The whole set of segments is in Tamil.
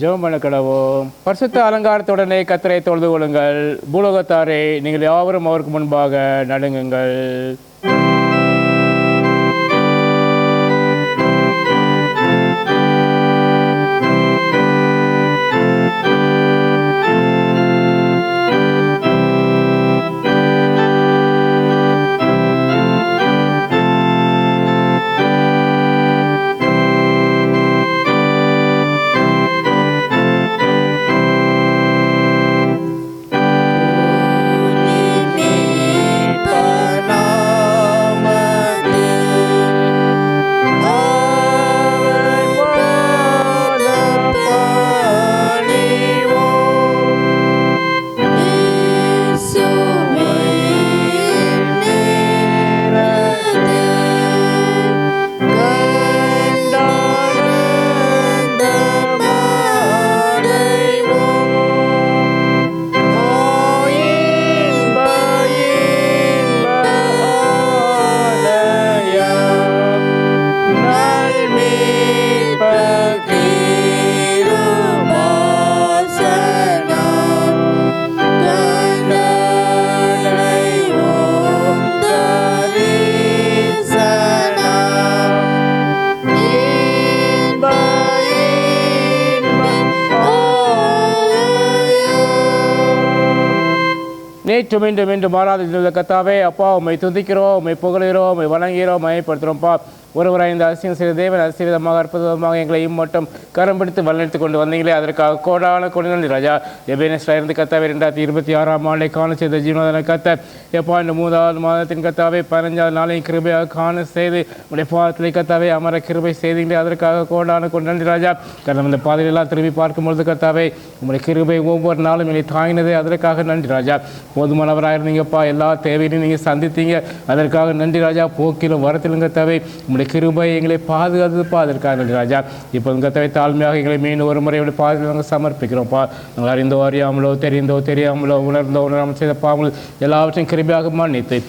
ஜெபம் பண்ண கடவோம். பரிசுத்த அலங்காரத்துடனே கர்த்தரை தொழுது கொள்ளுங்கள். பூலோகத்தாரே, நீங்கள் யாவரும் அவருக்கு முன்பாக நடுங்குங்கள். நேற்றும் மீண்டும் மீண்டும் மாறாத கர்த்தாவே, அப்பா உம்மை துதிக்கிறோம், உம்மை புகழுகிறோம், உம்மை வணங்குகிறோம், மகிமைப்படுத்துகிறோம்ப்பா. ஒருவராக இந்த அரசியல் செய்த தேவன் அசீர்வாதமாக அற்புதமாக எங்களை மட்டும் கரம் பிடித்து வழிநடத்தி கொண்டு வந்தீங்களே, அதற்காக கோடான கொண்டு ராஜா. எபேனஸ்ல இருந்து கர்த்தாவே 2026ஆம் ஆண்டை காண செய்த ஜீவனாதன கர்த்தர் எப்பா இந்த 3வது மாதத்தின் கர்த்தாவே 15வது நாளையும் கிருபையாக காண செய்து உடைய பாதத்திலே கர்த்தாவே அமர கிருபை செய்தீங்களே, அதற்காக கோடான கொண்டு நன்றி ராஜா. கடந்த இந்த பாதையெல்லாம் திரும்பி பார்க்கும்பொழுது கர்த்தாவே உங்களுடைய கிருபை ஒவ்வொரு நாளும் என்னை தாங்கினதே, அதற்காக நன்றி ராஜா. போதுமானவராக இருந்தீங்கப்பா, எல்லா தேவையிலும் நீங்கள் சந்தித்தீங்க, அதற்காக நன்றி ராஜா. போக்கிலும் வரத்திலும் கர்த்தாவே கிருபை எங்களை பாதுகாத்துப்பா, அதற்காக நன்றி ராஜா. இப்போ கர்த்தாவே தாழ்மையாக எங்களை மீண்டும் ஒரு முறை பாதுகாத்து நாங்கள் சமர்ப்பிக்கிறோம்ப்பா. நாங்கள் அறிந்தோ அறியாமலோ தெரிந்தோ தெரியாமலோ உணர்ந்தோ உணராமல் செய்த பாவங்கள் எல்லாவற்றையும் கிருபையாக மன்னித்து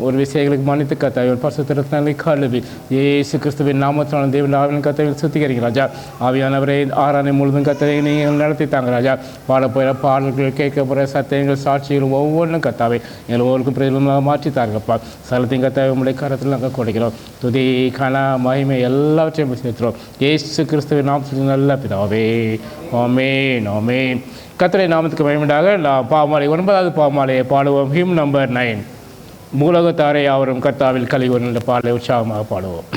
ஒரு விஷயங்களுக்கு மன்னித்து கர்த்தாவே பரிசுத்தத்தினாலே கழுவி இயேசு கிறிஸ்துவின் நாமத்தினாலும் தேவன் ஆவியின் கர்த்தாவை சுத்திகரிங்க ராஜா. ஆவியானவரை ஆராதனை முழுதும் கர்த்தாவை நீங்கள் நடத்தி தாங்க ராஜா. பாட போகிற பாடல்கள், கேட்க போகிற சத்தியங்கள், சாட்சிகள் ஒவ்வொன்றும் கர்த்தாவை எங்களை ஒவ்வொருக்கும் பிரயோஜனமாக மாற்றி தாருங்கப்பா. சலத்தையும் கர்த்தாவை உங்களுடைய கரத்தில் நாங்கள் கொடுக்கிறோம். துதி கன மகிமை எல்லாவற்றையும் சேர்த்துறோம் இயேசு கிறிஸ்துவின் நாமத்தில் நல்ல பிதாவே, ஆமென் ஆமென். கர்த்தருடைய நாமத்துக்கு மகிமையாக பாமாலை 9வது பாமாலையை பாடுவோம். Him number 9. பூலோகத்தாரே யாவரும் கர்த்தாவில் கலிகூர்ந்து என்ற பாடலை உற்சாகமாக பாடுவோம்.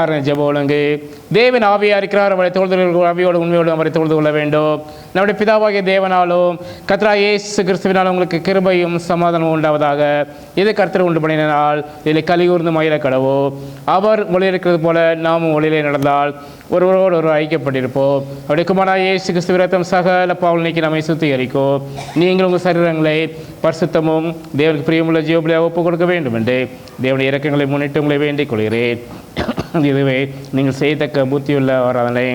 சாதாரண ஜெப ஒழுங்கு. தேவன் ஆவியாக இருக்கிறார், அவரை தொழுது ஆவியோடு உண்மையோடு அவரை தொழுது கொள்ள வேண்டும். நம்முடைய பிதாவாகிய தேவனாலும் கர்த்தராகிய இயேசு கிறிஸ்துவினால் உங்களுக்கு கிருபையும் சமாதானமும் உண்டாவதாக. இது கர்த்தர் உண்டு பண்ணினால் இதில் கலிகூர்ந்து மயில கடவோ. அவர் ஒளியில் இருக்கிறது போல நாமும் ஒளியிலே நடந்தால் ஒருவரோடு ஒரு ஐக்கியப்பட்டிருப்போம். அவருடைய குமாரனாகிய இயேசு கிறிஸ்து ரத்தம் சகல பாவங்கள் நீக்கி நம்மை சுத்திகரிக்கும். நீங்கள் உங்கள் சரீரங்களை பரிசுத்தமும் தேவனுக்கு பிரியமுள்ள ஜீவபலியாக ஒப்புக் கொடுக்க வேண்டும் என்று தேவனுடைய இரக்கங்களை முன்னிட்டு உங்களை வேண்டிக் கொள்கிறேன். இதுவே நீங்கள் செய்யத்தக்க புத்தியுள்ள ஆராதனை.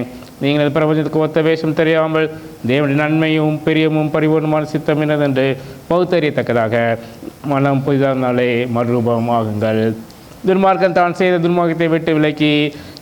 நீங்கள் பிரபஞ்சத்துக்கு ஒத்த வேஷம் தெரியாமல் தேவனுடைய நன்மையும் பெரியமும் பரிபூர்ணமான சித்தம் என்னதென்று பகுத்தறியத்தக்கதாக மனம் புதிதானாலே மறுரூபம் ஆகுங்கள். துன்மார்க்கன் தான் செய்த துன்மார்க்கத்தை விட்டு விலக்கி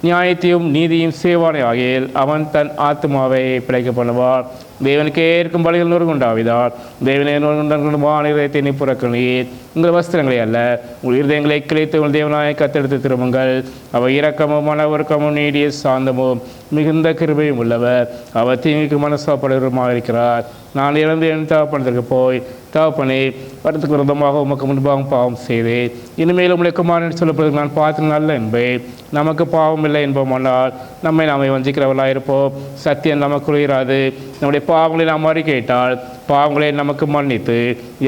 நியாயத்தையும் நீதியும் சேவானை ஆகியில் அவன் தன் ஆத்மாவை பிழைக்க பண்ணுவார். தேவனுக்கு ஏற்கும் பலிகள் நொறுங்குண்டாவிதார். தேவனை நொறுங்குண்டான் இதயத்தை நீ புறக்கணீர். உங்கள் வஸ்திரங்களை அல்ல உங்கள் இருதயங்களை கிளைத்து உங்கள் தேவனாய் கத்தெடுத்து திரும்புங்கள். அவர் இரக்கமும் மன ஒருக்கமும் நீடிய சாந்தமும் மிகுந்த கிருபையும் உள்ளவர். அவர் தீங்குக்கு மனசாப்படுவருமாக இருக்கிறார். நான் இறந்து என் தகப்பனத்திற்கு போய் தகப்பனே வரத்துக்கு விரோதமாக உமக்கு முன்பாக பாவம் செய்தேன். இனிமேல் உங்களை குமாரன் சொல்லப்படுவதற்கு நான் பார்த்து நல்ல என்பேன். நமக்கு பாவம் இல்லை என்போமானால் நம்மை நாமே வஞ்சிக்கிறவர்களாக இருப்போம். சத்தியம் நமக்கு இராது. நம்முடைய பாவங்களை நாம் அறிக்கையிட்டால் பாவங்களை நமக்கு மன்னித்து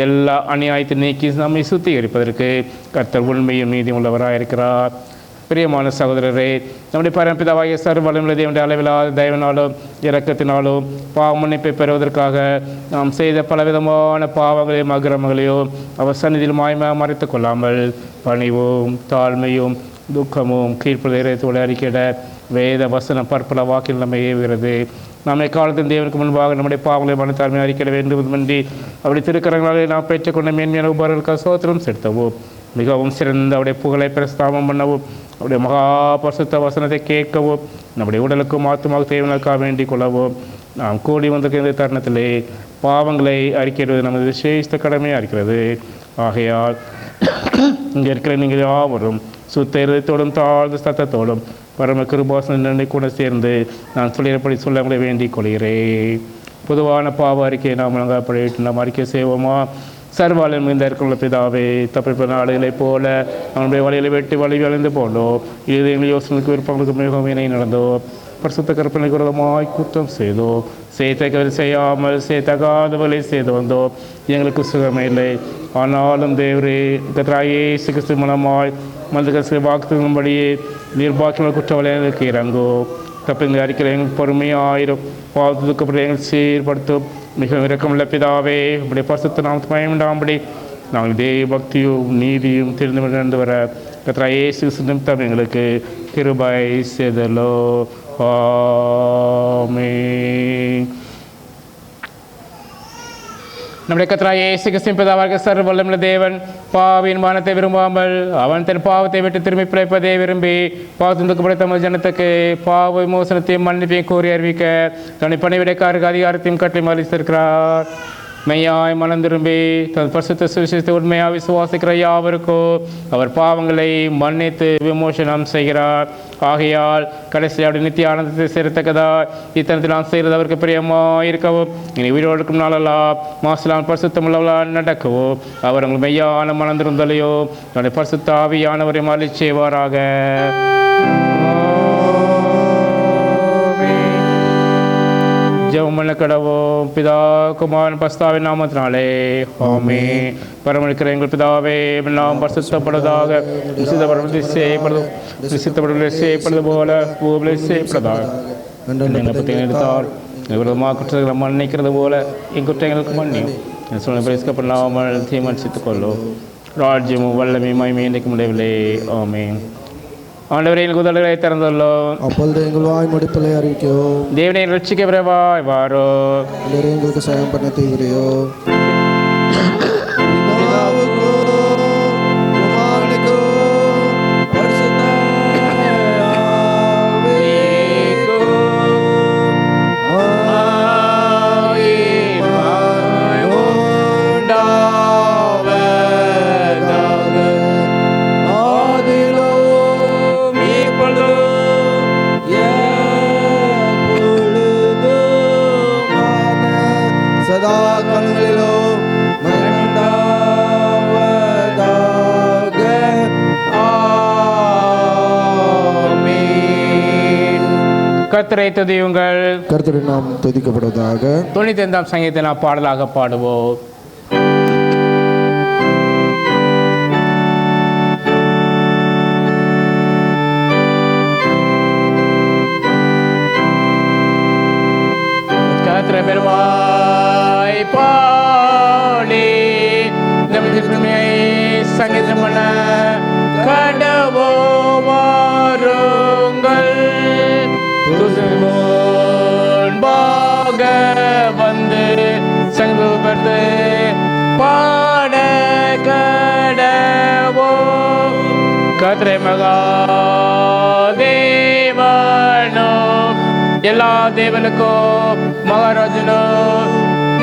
எல்லா அநியாயத்தை நீக்கி நம்மை சுத்திகரிப்பதற்கு கர்த்தர் உண்மையும் நீதியும் உள்ளவராக இருக்கிறார். பிரியமான சகோதரரே, நம்முடைய பரம்பிதாவாகிய சர்வவல்லமையுள்ள தேவனுடைய அளவிலாத தயவினாலும் இரக்கத்தினாலும் பாவ மன்னிப்பை பெறுவதற்காக நாம் செய்த பலவிதமான பாவங்களையும் அக்கிரமங்களையும் அவர் சந்நிதியில் மாயமாக மறைத்து கொள்ளாமல் பணிவும் தாழ்மையும் துக்கமும் கீழ்ப்பதையத்தோடு அறிக்கையிட வேத வசனம் பற்பல வாக்கில் நம்மை ஏவுகிறது. நம்மை காலத்தின் தேவனுக்கு முன்பாக நம்முடைய பாவங்களை மனத்தாழ்மை அறிக்கையிட வேண்டுமென்றி அப்படி திருக்கரங்களாலே நாம் பெற்றுக்கொண்ட மேன்மையான உபர்களுக்கு சோத்திரம் செலுத்தவும் மிகவும் சிறந்த அவருடைய புகழை பிரஸ்தாபம் பண்ணவும் அவருடைய மகா பரிசுத்த வசனத்தை கேட்கவும் நம்முடைய உடலுக்கும் ஆத்மாவுக்கு தேவனுக்காக வேண்டிக் கொள்ளவும் நாம் கூடி வந்திருக்கிற இந்த தருணத்திலே பாவங்களை அறிக்கையிடுவது நமது விசேஷ கடமையாக இருக்கிறது. ஆகையால் இங்கே இருக்கிற நீங்கள் யாவரும் சுத்த இருதயத்தோடும் தாழ்ந்த சத்தத்தோடும் பரம கிருபாசனை கூட சேர்ந்து நான் சொல்லியபடி சொல்ல உங்களை வேண்டிக் கொள்கிறேன். பொதுவான பாவ அறிக்கையை நாம் வழங்கப்பட்டு நாம் அறிக்கை செய்வோமா? சர்வாலயம் இந்த இருக்கிற பிதாவே, தப்பிப்ப நாடுகளை போல அவனுடைய வழிகளை வெட்டி வழி வளைந்து போனோம். இது எங்கள் யோசனைக்கு விருப்பங்களுக்கு மிகவும் இணை நடந்தோம். பரிசுத்த கற்பனைக்கு விரோதமாய் குற்றம் செய்தோம். செய்தகவரை செய்யாமல் செய்தகாதவர்களை செய்து வந்தோம். எங்களுக்கு சுகமே இல்லை. ஆனாலும் தேவரே கர்த்தராகிய இயேசு கிறிஸ்து மூலமாய் மனிதர்கள் வாக்குறும்படியே நிர்வாகிகள் குற்றவாளிகளுக்கு இறங்கோ. தப்பிங்க அறிக்கிற எங்களுக்கு பொறுமையாயிரும் பாவத்துக்கப்பட்ட எங்கள் சீர்படுத்தும் மிக இரக்கமுள்ள பிதாவே, இப்படி பரிசுத்த நாமத்து பயமிடாம்படி நாங்கள் தேவ பக்தியும் நீதியும் தெரிந்து வர கர்த்தராகிய இயேசு கிறிஸ்து நிமித்தம் எங்களுக்கு கிருபை செய்தலோ. ஆமென். நம்முடைய கர்த்தராகிய இயேசு கிறிஸ்துவின் பிதாவாகிய சர்வ வல்லமையுள்ள தேவன் பாவியின் மரணத்தை விரும்பாமல் அவன் தன் பாவத்தை விட்டு திரும்பி பிழைப்பதை விரும்பி பாவத்துக்கு தமது ஜனத்துக்கு பாவ விமோசனத்தையும் மன்னிப்பையும் கோரி அறிவிக்க தன்னை பணிவிடைக்காரருக்கு அதிகாரத்தையும் கட்டளை அளித்திருக்கிறார். மெய்யாய் மனம் திரும்பி தன் பரிசுத்த சுவிசேஷத்தை உண்மையாக விசுவாசிக்கிற யாவருக்கோ அவர் பாவங்களை மன்னித்து விமோசனம் செய்கிறார். ஆகையால் கடைசியாக அவருடைய நித்திய ஆனந்தத்தை சேர்த்தக்கதா இத்தனத்தில் நான் செய்கிறது அவருக்கு பிரியமாக இருக்கவும் இனி உயிரோடு இருக்கும் நாளெல்லாம் மாசலாம் பரிசுத்தமுள்ளவர்களால் நடக்கவும் அவர் உங்கள் மெய்யான மனம் திருந்தலையோ தன்னுடைய பரிசுத்த ஆவியானவரை மாறி செய்வாராக. ஜெபம் கடவோம். பிதா குமாரன் பரிசுத்தாவின் நாமத்தினாலே ஆமென். பரமளிக்கிற எங்கள் பிதாவே, நாம் பரிசுத்தப்படுவதாக செய்யப்படுவது போல பூமியில் செய்யப்படுவதாக. எடுத்தால் குற்றங்களை மன்னிக்கிறது போல என் குற்றங்களுக்கு மன்னியும் பிரேசிக்கப்படாமல் தீர்மானித்துக் கொள்ளும். ராஜ்யமும் வல்லமையும் மகிமையும் என்றைக்கு முடியவில்லை. ஆமென். ஆண்டவரே, எங்கள் உதடுகளை திறந்துள்ளோம். அப்பொழுது எங்கள் வாய் முடிப்பலை அறிவிக்கோ. தேவனை ரட்சிக்க விரைவாய் வாரோ. எங்களுக்கு சயம் பண்ண தீவிரையோ. ஆமென். கர்த்தரை துதியுங்கள். கர்த்தரின் நாம் துதிக்கப்படுவதாக. 95ஆம் சங்கீதத்தை நாம் பாடலாக பாடுவோம். கர்த்தரை பெருமாய் பாடி சங்கீதம் பண்ண கடவோ வாருங்கள். முன்பாக வந்து சங்கீதத்தை பாட கடவோ. கர்த்தரை மகாதேவனோ எல்லா தேவனுக்கும் மகாராஜனோ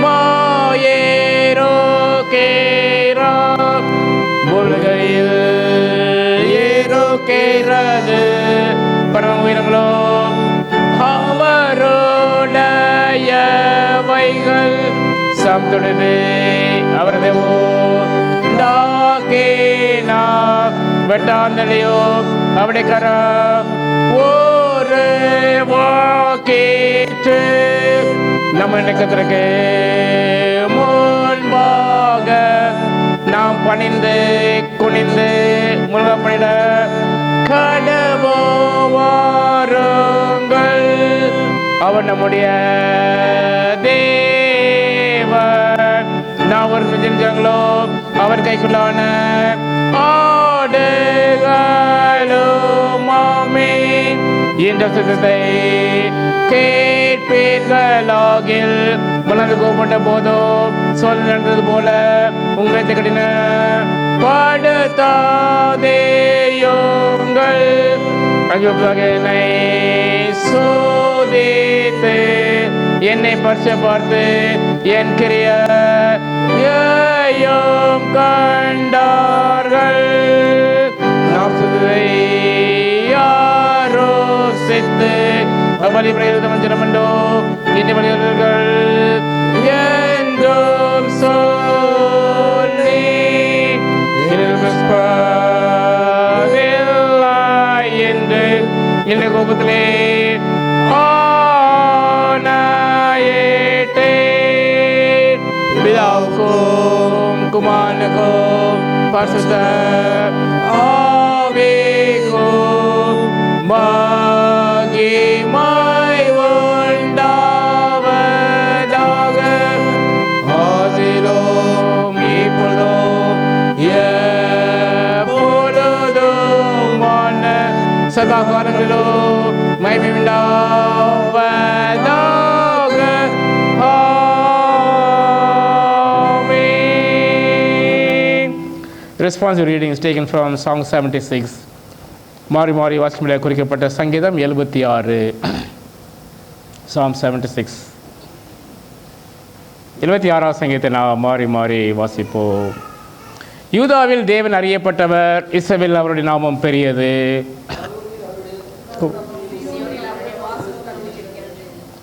மாயேரோ கேரா முழுகையில் ஏரோ கேரது பரம உயிரங்களோ அவருடையவைகள் சம்துடனே அவரதேவோ டாகேனா வெட்டாந்தலையோ அவருடைய கரா ஒரு வாக்கேற்று நம்ம நினைக்கிறதுக்கு முன்பாக நாம் பணிந்து குனிந்து முழுக பண்ணிட கடவோ வாருங்கள். அவர் நம்முடைய தேவன். நாம் ஒரு செஞ்சாங்களோ அவர் கைக்குள்ளான ஆடுகளுமாமே இந்த சுத்தத்தை கேட்பீர்களாகில் மலர்ந்து கோபப்பட்ட போதோ சொல் நடந்தது போல உங்களை கடின படுத்தாதேயுங்கள். என்னை சோதித்து என்னை பரிசு பார்த்து என் கிரியும் கண்டார்கள். நாம் சுதை யாரோ சித்து பலி பிரயோகம் மஞ்சளமண்டோ இனி வலியவர்கள் என்றும் சொல்லி என்று இந்த கோபத்திலே ஆனாயிட்டே. பிதாவுக்கும் குமாரனுக்கும் பரிசுத்த ஆவிக்கும் மகிமை உண்டாவதாக. ஆதியிலும் இப்பொழுதும் எப்பொழுதுமான சதா காலங்களிலும் மகிமை உண்டாவதாக. Amen. Responsive reading is taken from Song 76. மாறி மாறி வாசிக்கும்படியாக குறிக்கப்பட்ட சங்கீதம் 76. Psalm 76. 76ஆம் சங்கீதத்தை நாம் மாறி மாறி வாசிப்போம். யூதாவில் தேவன் அறியப்பட்டவர், இஸ்ரவேலில் அவருடைய நாமம் பெரியது.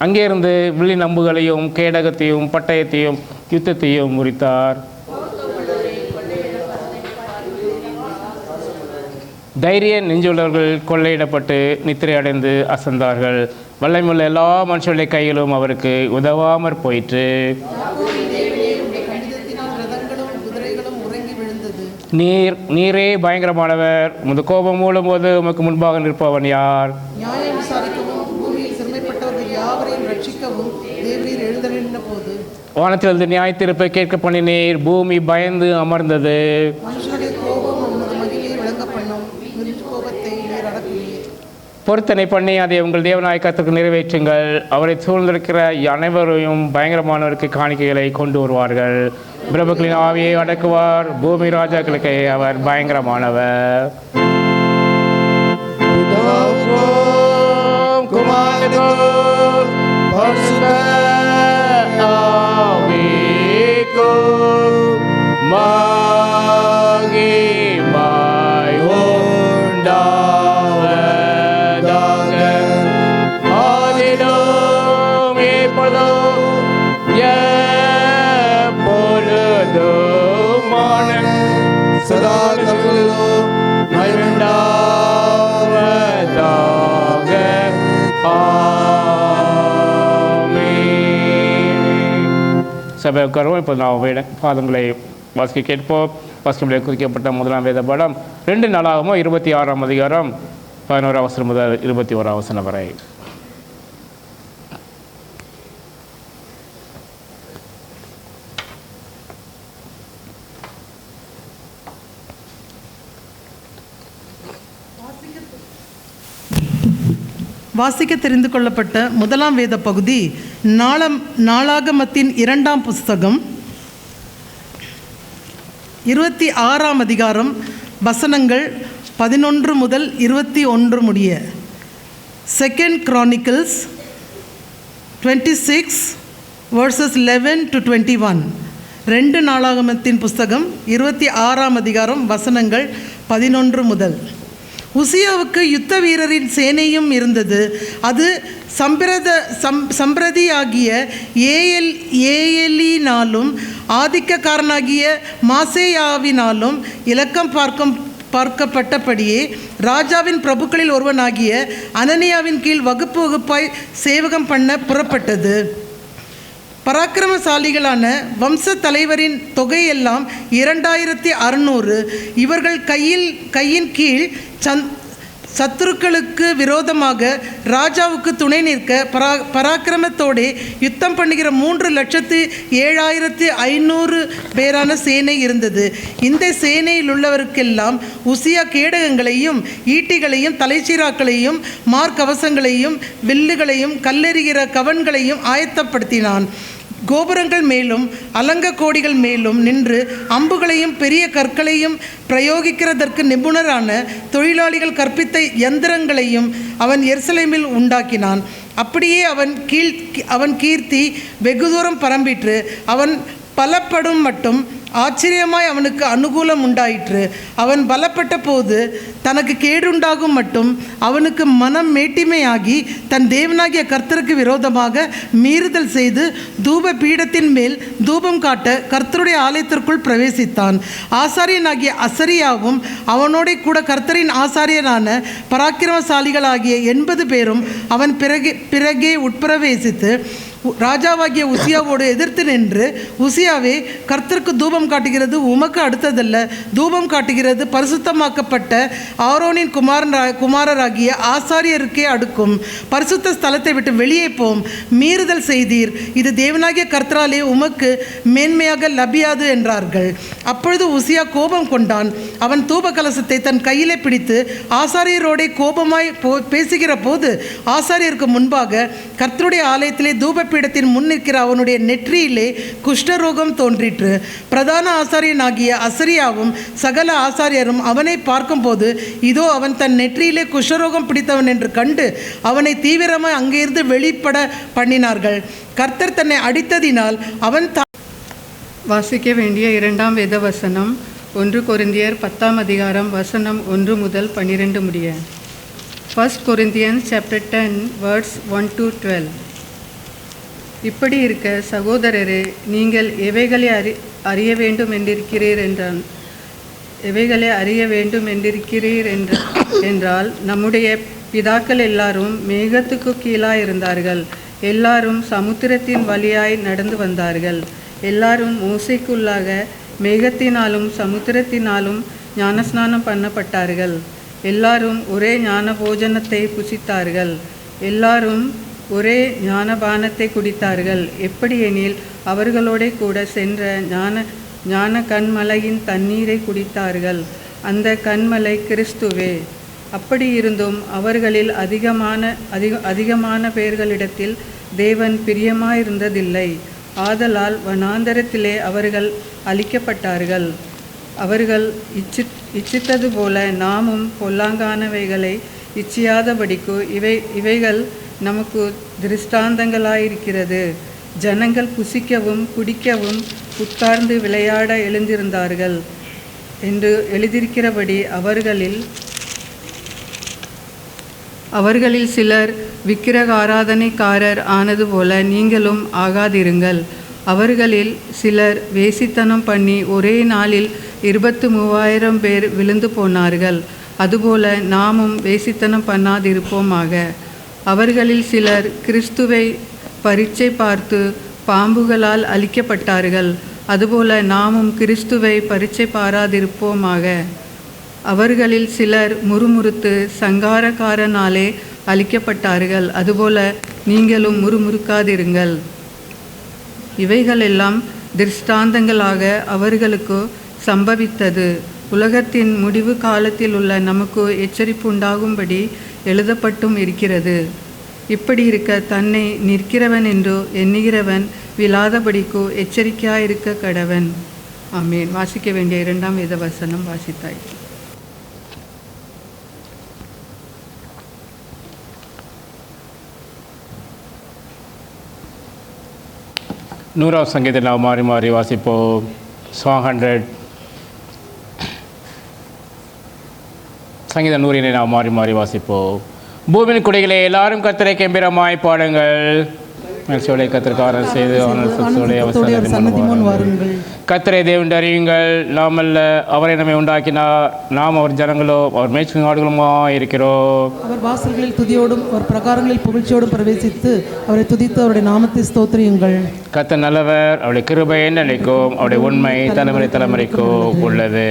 அங்கே இருந்து வில்லி நம்புகளையும் கேடகத்தையும் பட்டயத்தையும் யுத்தத்தையும் முறித்தார். தைரிய நெஞ்சுள்ளவர்கள் கொள்ளையிடப்பட்டு நித்திரை அடைந்து அசந்தார்கள். வல்லமையுள்ள எல்லா மனுஷருடைய கையிலும் அவருக்கு உதவாமற் போயிற்று. நீரே பயங்கரமானவர், உமது கோபம் மூலம் போது உமக்கு முன்பாக நிற்பவன் யார்? வானத்திலிருந்து நியாய தீர்ப்பை கேட்க பண்ணினீர், பூமி பயந்து அமர்ந்தது. பொருத்தனை பண்ணி அதை உங்கள் தேவனாய கர்த்தருக்கு நிறைவேற்றுங்கள். அவரை சூழ்ந்திருக்கிற அனைவரையும் பயங்கரமானவருக்கு காணிக்கைகளை கொண்டு வருவார்கள். பிரபுக்களின் ஆவியை அடக்குவார், பூமி ராஜாக்களுக்கு அவர் பயங்கரமானவர். சதா சபை உட்காருவோம். இப்போ நான் பாதங்களை வாசிக்க கேட்போம். வாசிக்கும்படியாக குறிக்கப்பட்ட முதலாம் வேத பாடம் 2 நாளாகவும் 26ஆம் அதிகாரம் 11 வசனம் முதல் 21 வசனம் வரை. வாசிக்க தெரிந்து கொள்ளப்பட்ட முதலாம் வேத பகுதி நாளாகமத்தின் 2ஆம் புஸ்தகம் 26ஆம் அதிகாரம் வசனங்கள் 11 முதல் 21 முடிய. 2 Chronicles 26 verses 11 to 21. 2 நாளாகமத்தின் புஸ்தகம் 26ஆம் அதிகாரம் வசனங்கள் 11 முதல். உசியாவுக்கு யுத்த வீரரின் சேனையும் இருந்தது. அது சம்பிரதியாகிய ஏஎலினாலும் ஆதிக்கக்காரனாகிய மாசேயாவினாலும் இலக்கம் பார்க்கப்பட்டபடியே ராஜாவின் பிரபுக்களில் ஒருவனாகிய அனனியாவின் கீழ் வகுப்பு வகுப்பாய் சேவகம் பண்ண புறப்பட்டது. பராக்கிரமசாலிகளான வம்ச தலைவரின் தொகையெல்லாம் 2600. இவர்கள் கையின் கீழ் சத்துருக்களுக்கு விரோதமாக ராஜாவுக்கு துணை நிற்க பராக்கிரமத்தோடே யுத்தம் பண்ணுகிற 3,07,500 பேரான சேனை இருந்தது. இந்த சேனையில் உள்ளவருக்கெல்லாம் உசியா கேடகங்களையும் ஈட்டிகளையும் தலைச்சீராக்களையும் மார்க்கவசங்களையும் வில்லுகளையும் கல்லெறிகிற கவன்களையும் ஆயத்தப்படுத்தினான். கோபுரங்கள் மேலும் அலங்க கோடிகள் மேலும் நின்று அம்புகளையும் பெரிய கற்களையும் பிரயோகிக்கிறதற்கு நிபுணரான தொழிலாளிகள் கற்பித்த யந்திரங்களையும் அவன் எருசலேமில் உண்டாக்கினான். அப்படியே அவன் கீர்த்தி வெகு தூரம் பரம்பிற்று. அவன் பலப்படும் மட்டும் ஆச்சரியமாய் அவனுக்கு அனுகூலம் உண்டாயிற்று. அவன் பலப்பட்ட போது தனக்கு கேடுண்டாகும் மட்டும் அவனுக்கு மனம் மேட்டிமையாகி தன் தேவனாகிய கர்த்தருக்கு விரோதமாக மீறுதல் செய்து தூப பீடத்தின் மேல் தூபம் காட்ட கர்த்தருடைய ஆலயத்திற்குள் பிரவேசித்தான். ஆசாரியனாகிய அசரியாவும் அவனோட கூட கர்த்தரின் ஆசாரியனான பராக்கிரமசாலிகளாகிய 80 பேரும் அவன் பிறகே உட்பிரவேசித்து ராஜாவாகிய உசியாவோடு எதிர்த்து நின்று, உசியாவே, கர்த்தருக்கு தூபம் காட்டுகிறது உமக்கு அடுத்ததல்ல. தூபம் காட்டுகிறது பரிசுத்தமாக்கப்பட்ட ஆரோனின் குமாரராகிய ஆசாரியருக்கே அடுக்கும். பரிசுத்த ஸ்தலத்தை விட்டு வெளியே போம். மீறுதல் செய்தீர். இது தேவனாகிய கர்த்தராலே உமக்கு மேன்மையாக லபியாது என்றார்கள். அப்பொழுது உசியா கோபம் கொண்டான். அவன் தூப கலசத்தை தன் கையிலே பிடித்து ஆசாரியரோட கோபமாய் பேசுகிற போது ஆசாரியருக்கு முன்பாக கர்த்தருடைய ஆலயத்திலே தூப பீடத்தின் முன் நிற்கிற அவனுடைய நெற்றியிலே குஷ்டரோகம் தோன்றிற்று. பிரதான ஆசாரியனாகிய அசரியாவும் சகல ஆசாரியரும் அவனை பார்க்கும்போது இதோ அவன் தன் நெற்றியிலே குஷ்டரோகம் பிடித்தவன் என்று கண்டு அவனை தீவிரமாய் அங்கிருந்து வெளிப்பட பண்ணினார்கள். கர்த்தர் தன்னை அடித்ததினால் அவன் வாசிக்க வேண்டிய 2ஆம் வேத வசனம் 1 கொரிந்தியர் 10ஆம் அதிகாரம் வசனம் 1 முதல் 12 முடிய. 1 Corinthians chapter 10 verse 1 to 12. இப்படி இருக்க சகோதரரே, நீங்கள் எவைகளை அறிய வேண்டும் என்றிருக்கிறீர் என்றால் நம்முடைய பிதாக்கள் எல்லாரும் மேகத்துக்கு கீழாய் இருந்தார்கள். எல்லாரும் சமுத்திரத்தின் வழியாய் நடந்து வந்தார்கள். எல்லாரும் மோசைக்குள்ளாக மேகத்தினாலும் சமுத்திரத்தினாலும் ஞானஸ்நானம் பண்ணப்பட்டார்கள். எல்லாரும் ஒரே ஞான போஜனத்தை புசித்தார்கள். எல்லாரும் ஒரே ஞானபானத்தை குடித்தார்கள். எப்படியெனில் அவர்களோட கூட சென்ற ஞான கண்மலையின் தண்ணீரை குடித்தார்கள். அந்த கண்மலை கிறிஸ்துவே. அப்படி இருந்தும் அவர்களில் அதிகமான பேர்களிடத்தில் தேவன் பிரியமாயிருந்ததில்லை. ஆதலால் வனாந்தரத்திலே அவர்கள் அழிக்கப்பட்டார்கள். அவர்கள் இச்சித்தது போல நாமும் பொல்லாங்கானவைகளை இச்சியாதபடிக்கு இவைகள் நமக்கு திருஷ்டாந்தங்களாயிருக்கிறது. ஜனங்கள் புசிக்கவும் குடிக்கவும் உட்கார்ந்து விளையாட எழுந்திருந்தார்கள் என்று எழுதியிருக்கிறபடி அவர்களில் சிலர் விக்கிரக ஆராதனைக்காரர் ஆனது போல நீங்களும் ஆகாதிருங்கள். அவர்களில் சிலர் வேசித்தனம் பண்ணி ஒரே நாளில் 23,000 பேர் விழுந்து போனார்கள். அதுபோல நாமும் வேசித்தனம் பண்ணாதிருப்போமாக. அவர்களில் சிலர் கிறிஸ்துவை பரீட்சை பார்த்து பாம்புகளால் அழிக்கப்பட்டார்கள். அதுபோல நாமும் கிறிஸ்துவை பரீட்சை பாராதிருப்போமாக. அவர்களில் சிலர் முறுமுறுத்து சங்காரக்காரனாலே அழிக்கப்பட்டார்கள். அதுபோல நீங்களும் முறுமுறுக்காதிருங்கள். இவைகளெல்லாம் திருஷ்டாந்தங்களாக அவர்களுக்கு சம்பவித்தது. உலகத்தின் முடிவு காலத்தில் உள்ள நமக்கு எச்சரிப்பு உண்டாகும்படி எழுதப்பட்டும் இருக்கிறது. இப்படி இருக்க தன்னை நிற்கிறவன் என்று எண்ணுகிறவன் விழாதபடிக்கு எச்சரிக்கையாயிருக்க கடவன். ஆமென். வாசிக்க வேண்டிய 2ஆம் வேத வசனம் வாசித்தாய். நூறாவது சங்கீதத்தை நாம் மாறி மாறி வாசிப்போம். Song 100. சங்கீதம் 100 நாம் மாறி மாறி வாசிப்போம். பூமியின் குடிகளே எல்லாரும் கர்த்தரை கெம்பீரமாய் பாடுங்கள். மகிழ்ச்சியோட கர்த்தருக்காரன் செய்து கர்த்தரை தேவன் அறியுங்கள். நாம் அல்ல, அவரை நம்மை உண்டாக்கினார். நாம் அவர் ஜனங்களோ அவர் மேய்ச்சல் நாடுகளுமாய் இருக்கிறோம். அவர் வாசல்களில் துதியோடும் அவர் பிரகாரங்களில் புகழ்ச்சியோடும் பிரவேசித்து அவரை துதித்து அவருடைய நாமத்தை ஸ்தோத்திரியுங்கள். கர்த்தர் நல்லவர், அவருடைய கிருபை நிலைக்கும், அவருடைய உண்மை தலைமுறை தலைமுறைக்கும் உள்ளது.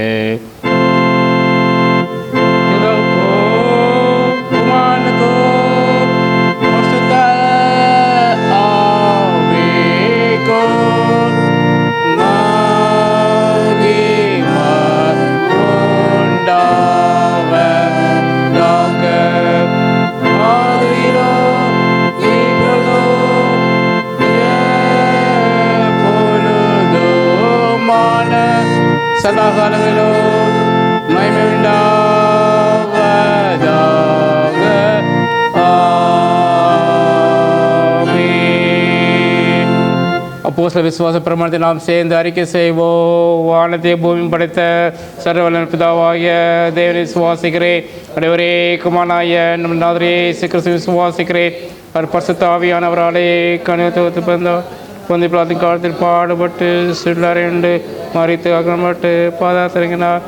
சதாகாலங்களோ மகிமை உண்டாவதாக. ஆமென். அப்போஸ்தலர் விசுவாச பிரமாணத்தை நாம் சேர்ந்து அறிக்கை செய்வோம். வானத்தை பூமி படைத்த சர்வவல்லமையுள்ள பிதாவாகிய தேவனை விசுவாசிக்கிறேன். ஒரே குமாரனாகிய நம் நாதரே இயேசு கிறிஸ்துவை விசுவாசிக்கிறேன். அவர் பரிசுத்த ஆவியானவராலே கனிவுத்து பிறந்தார். பொந்தி பிலாத்தின் காலத்தில் பாடுபட்டு சில்லறைண்டு மறித்து அகப்பட்டு பாதாத்திறங்கினார்.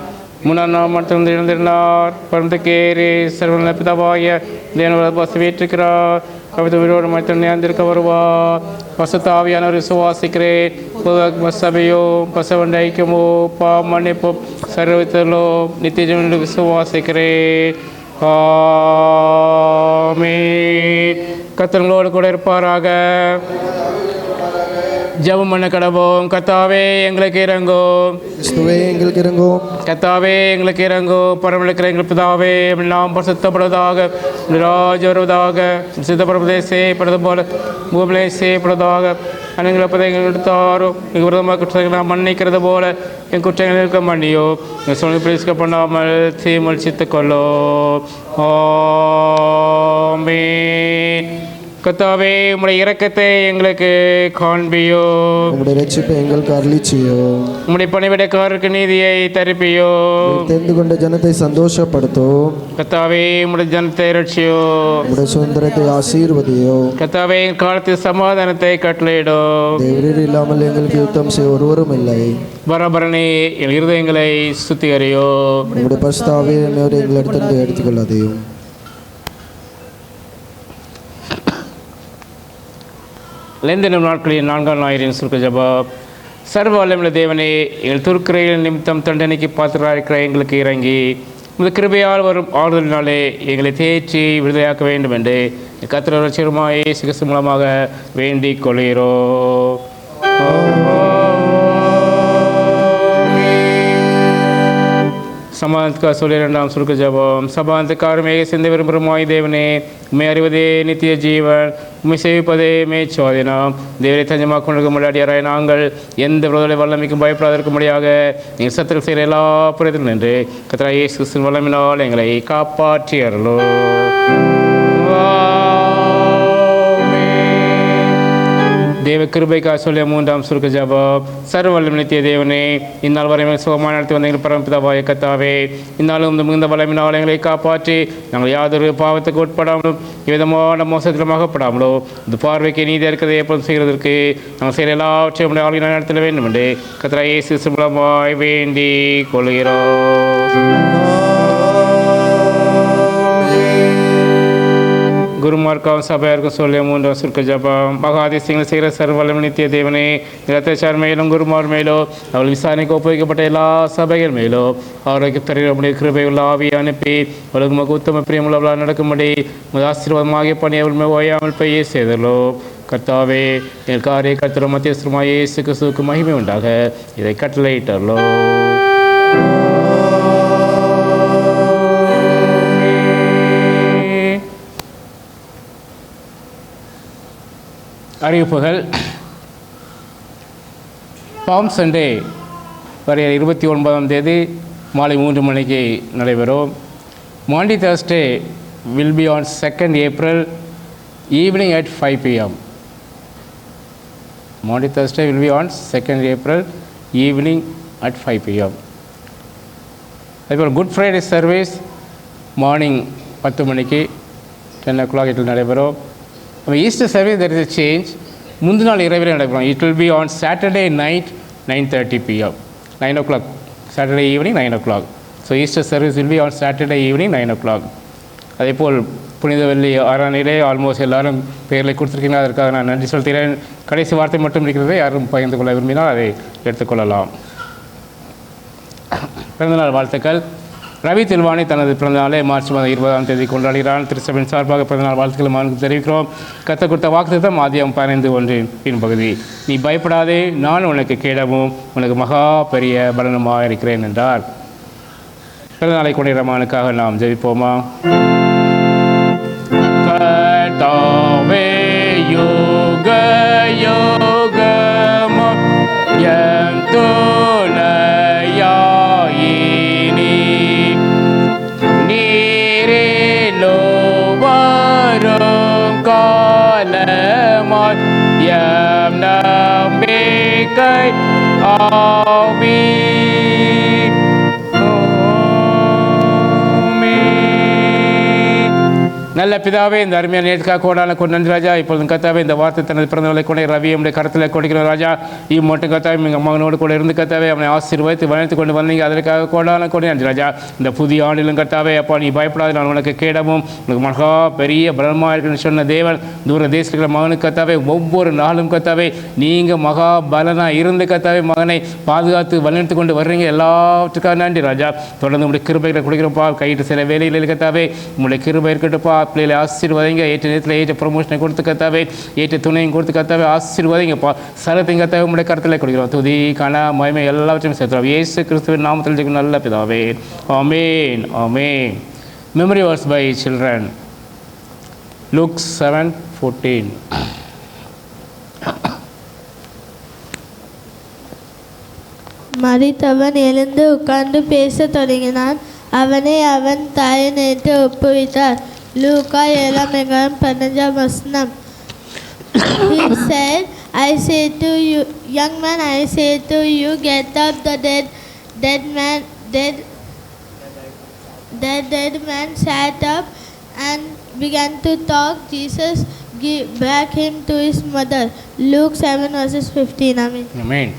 3ஆம் நாள் மட்டும் எழுந்திருந்தார். பரமத்துக்கேறி சர்வவல்லமையுள்ள பிதாவாகிய தேவனை பசுவேற்றிருக்கிறார். கவிதை உயிரோடு மனிதன் நேர்ந்திருக்க வருவார். பரிசுத்த ஆவியானவர் விசுவாசிக்கிறேன். சபையோ பசவண்ட ஐக்கியமோ மன்னிப்போ சர்வத்தலோ நித்திய ஜீவனில் விசுவாசிக்கிறேன். ஆமென். கர்த்தர்களோடு கூட இருப்பாராக. ஜெபம் பண்ண கடவோம். கர்த்தாவே எங்களுக்கு இறங்கும். கிறிஸ்துவே எங்களுக்கு இறங்கும். கர்த்தாவே எங்களுக்கு இறங்கும். பரமளிக்கிற எங்கள் பிதாவே நாம் பரிசுத்தப்படுவதாக, ராஜ் வருவதாக, சித்தப்படுவதை செய்யப்படுவது போல பூமியிலே செய்யப்படுவதாக. அனைங்களை எங்கள் எடுத்தாரோ எங்கள் விரதமாக குற்றங்களை நாம் மன்னிக்கிறது போல என் குற்றங்கள் இருக்க மன்னியோ. எங்கள் சொல்லி பிரிஸ்க பண்ணாமல் தீமழிச்சித்து கொள்ளோ. ஆமென். கர்த்தாவே உம்முடைய இரக்கத்தை எங்களுக்கு காண்பியோ. உம்முடைய ரட்சிப்பை எங்களுக்கு அருளிச்சியோ. உம்முடைய பணிவிடைக்காரருக்கு நீதியை தரிப்பியோ. தெரிந்து கொண்ட ஜனத்தை சந்தோஷப்படுத்தோ. கர்த்தாவே உம்முடைய ஜனத்தை ரட்சியோ. உம்முடைய சுதந்திரத்தை ஆசீர்வதியோ. கர்த்தாவே எங்கள் காலத்தில் சமாதானத்தை கட்டளையிடோ. தேவரீர் இல்லாமல் எங்களுக்கு யுத்தம் செய்ய ஒருவரும் இல்லை. பரபரனே எங்கள் இருதயங்களை சுத்திகரியோ. உம்முடைய பரிசுத்தாவே எங்களிடத்திலிருந்து எடுத்துக்கொள்ளாதையும். லெந்தனும் நாட்களில் 4ஆம் ஞாயிறின் சுருக்க ஜெபம். சர்வ வல்லமையுள்ள தேவனே, எங்கள் துர்க்கிரையில் நிமித்தம் தண்டனைக்கு பாத்திரராயிருக்கிற எங்களுக்கு இறங்கி உமது கிருபையால் வரும் ஆறுதலினாலே எங்களை தேற்றி விடுதலையாக்க வேண்டும் என்று கர்த்தர் ரட்சகருமாகிய இயேசு கிறிஸ்து மூலமாக வேண்டிக் கொள்கிறோம். சமாதானத்துக்காக சொல்லி 2ஆம் சுருக்க ஜெபம். சமாதானத்துக்காரமே சிந்த விரும்புகிறமாய் தேவனே, உண்மை அறிவதே நித்திய ஜீவன், உண்மை சேவிப்பதே மேய்ச்சுவாதினம். தேவரை தஞ்சமாக கொண்டிருக்க முடியாடியாராய் நாங்கள் எந்த விரோதலை வல்லமைக்கும் பயப்படாதிருக்கும்படியாக நீங்கள் சத்துரு செய்கிற எல்லா புறத்திலும் நின்று கர்த்தராகிய இயேசு கிறிஸ்துவின் வல்லமையினால் எங்களை காப்பாற்றி அருளோ. தேவ கிருபைக்காக சொல்லிய 3ஆம் சுருக்க ஜெபம். சர்வ வல்லமை நித்திய தேவனே, இந்நாள் வரை சுகமாக நடத்தி வந்த எங்கள் பரமபிதாவாகிய கர்த்தாவே, இந்நாளும் மிகுந்த வல்லமையினால் எங்களை காப்பாற்றி நாங்கள் யாதொரு பாவத்துக்கு உட்படாமலும் விதமான மோசத்திலும் அகப்படாமலோ இந்த பார்வைக்கு நீதி இருக்கிறதை எப்போதும் செய்கிறதற்கு நாங்கள் செய்கிற எல்லாவற்றையும் ஆளுநர் நடத்த வேண்டும் என்று கர்த்தராகிய இயேசு கிறிஸ்து மூலமாய் வேண்டிக் கொள்கிறோம். குருமார்க்காவும் சபையாருக்கும் சொல்லிய 3 சுருக்க ஜபம். மகாதிசயங்கள் செய்கிற சர்வவல்லமை நித்திய தேவனே, இரத்தச்சார் மேலும் குருமார் மேலோ அவள் விசாரணைக்கு ஒப்புவிக்கப்பட்ட எல்லா சபைகள் மேலோ ஆரோக்கிய தருடைய கிருபை உள்ள ஆவியை அனுப்பி உலகமாக உத்தம பிரியமுள்ளவளாக நடக்கும்படி ஆசீர்வாதமாகிய பணி அவள் ஓயாமல் பெய்ய செய்தலோ. கர்த்தாவே, என் காரிய கர்த்தர் மத்தியஸ்தருமாய் இயேசு கிறிஸ்துவுக்கு மகிமை உண்டாக இதை கட்டளையிட்டல்லோ. அறிவிப்புகள். பாம் சண்டே வரைய 29ஆம் தேதி மாலை 3 மணிக்கு நடைபெறும். Maundy Thursday will be on 2nd April evening at 5 p.m. Maundy Thursday will be on 2nd April evening at 5 p.m. அதுபோல் குட் ஃப்ரைடே சர்வீஸ் மார்னிங் 10 மணிக்கு 10 o'clock இட் வில் நடைபெறும். Easter service there is a change. முந்தின நாள் இரவில் நடைபெறும். It will be on Saturday night 9:30 p.m. 9 o'clock Saturday evening 9 o'clock. So Easter service will be on Saturday evening 9 o'clock. அதேபோல் புனித வெள்ளி ஆராதனையிலே ஆல்மோஸ்ட் எல்லாரும் பெயர்களை கொடுத்துருக்கீங்க. அதற்காக நான் நன்றி செலுத்துகிறேன். கடைசி வார்த்தை மட்டும் இருக்கிறது. யாரும் பகிர்ந்து கொள்ள விரும்பினால் அதை எடுத்துக்கொள்ளலாம். பிறந்தநாள் வாழ்த்துக்கள். ரவி தில்வானி தனது பிறந்தநாளை மார்ச் மாதம் 20ஆம் தேதி கொண்டாடுகிறான். திருச்சபையின் சார்பாக பிறந்தநாள் வாழ்த்துக்கள் அவனுக்கு தெரிவிக்கிறோம். கற்றுக் கொடுத்த வாக்குத்தத்தம் ஆதியாகமம் 15:1 பின்பகுதி. நீ பயப்படாதே, நான் உனக்கு கேடமும் உனக்கு மகா பெரிய பலனுமாக இருக்கிறேன் என்றார். பிறந்தநாளை கொண்டிருக்கிற மகனுக்காக நாம் ஜெபிப்போமா? கர்த்தாவே, யுக யுகமும் என் துணையாயினி, நீரிலோ வரும் காலமாய் எம் நம்பிக்கை ஆவி. நல்ல பிதாவே, இந்த அருமையான நேற்றுக்காக கோடான கொண்டு நன்றி ராஜா. இப்பொழுது கத்தாவே, இந்த வார்த்தை தனது பிறந்தவர்களை கூட ரவி நம்முடைய கருத்தில் கொடுக்கிறோம் ராஜா. மட்டும் கத்தாவே எங்கள் மகனோடு கூட இருந்து கத்தாவே அவனை ஆசீர்வதித்து வளர்த்து கொண்டு வந்தீங்க. அதற்காக கோடான கொண்டு நன்றி ராஜா. இந்த புதிய ஆண்டிலும் கத்தாவே, அப்பா நீ பயப்படாது, நான் உனக்கு கேடமும் உனக்கு மகா பெரிய பலமாக இருக்குன்னு சொன்ன தேவன் தூர தேசத்துக்கு மகனுக்கு கத்தாவே ஒவ்வொரு நாளும் கத்தாவே நீங்கள் மகா பலனாக இருந்து கத்தாவே மகனை பாதுகாத்து வளர்த்து கொண்டு வர்றீங்க. எல்லாத்துக்காக நன்றி ராஜா. தொடர்ந்து உங்களுடைய கிருபைகளை கொடுக்கிறோம்ப்பா. கையிட்டு சில வேலையில் கத்தாவே உங்களுடைய கிருபை இருக்கட்டும்ப்பா. பிள்ளைகளை ஆசீர்வாதிங்க. ஏற்ற நேரத்தில் ஏற்ற ப்ரொமோஷனை கொடுத்து கத்தாவே, ஏற்ற துணையும் கொடுத்து கத்தாவே ஆசீர்வாதிங்கப்பா. சரத்தையும் கத்தாவே உங்களுடைய கருத்தில் கொடுக்கிறோம். துதி கன மகிமை எல்லாவற்றையும் சேர்த்துறோம். இயேசு கிறிஸ்துவின் நாமத்தில் ஜெபிக்கிறோம் நல்ல பிதாவே. ஆமென், ஆமென். Memory verse by children. Luke 7:14. மரித்தவன் எழுந்து உட்கார்ந்து பேசத் தொடங்கினான். அவனை அவன் தாயை நேற்று ஒப்புவித்தார். லூக்கா 7:15. He said, I say to you, young man, I say to you, get up. The dead man sat up and began to talk. Jesus gave back him to his mother. Luke 7:15. Amen. Amen.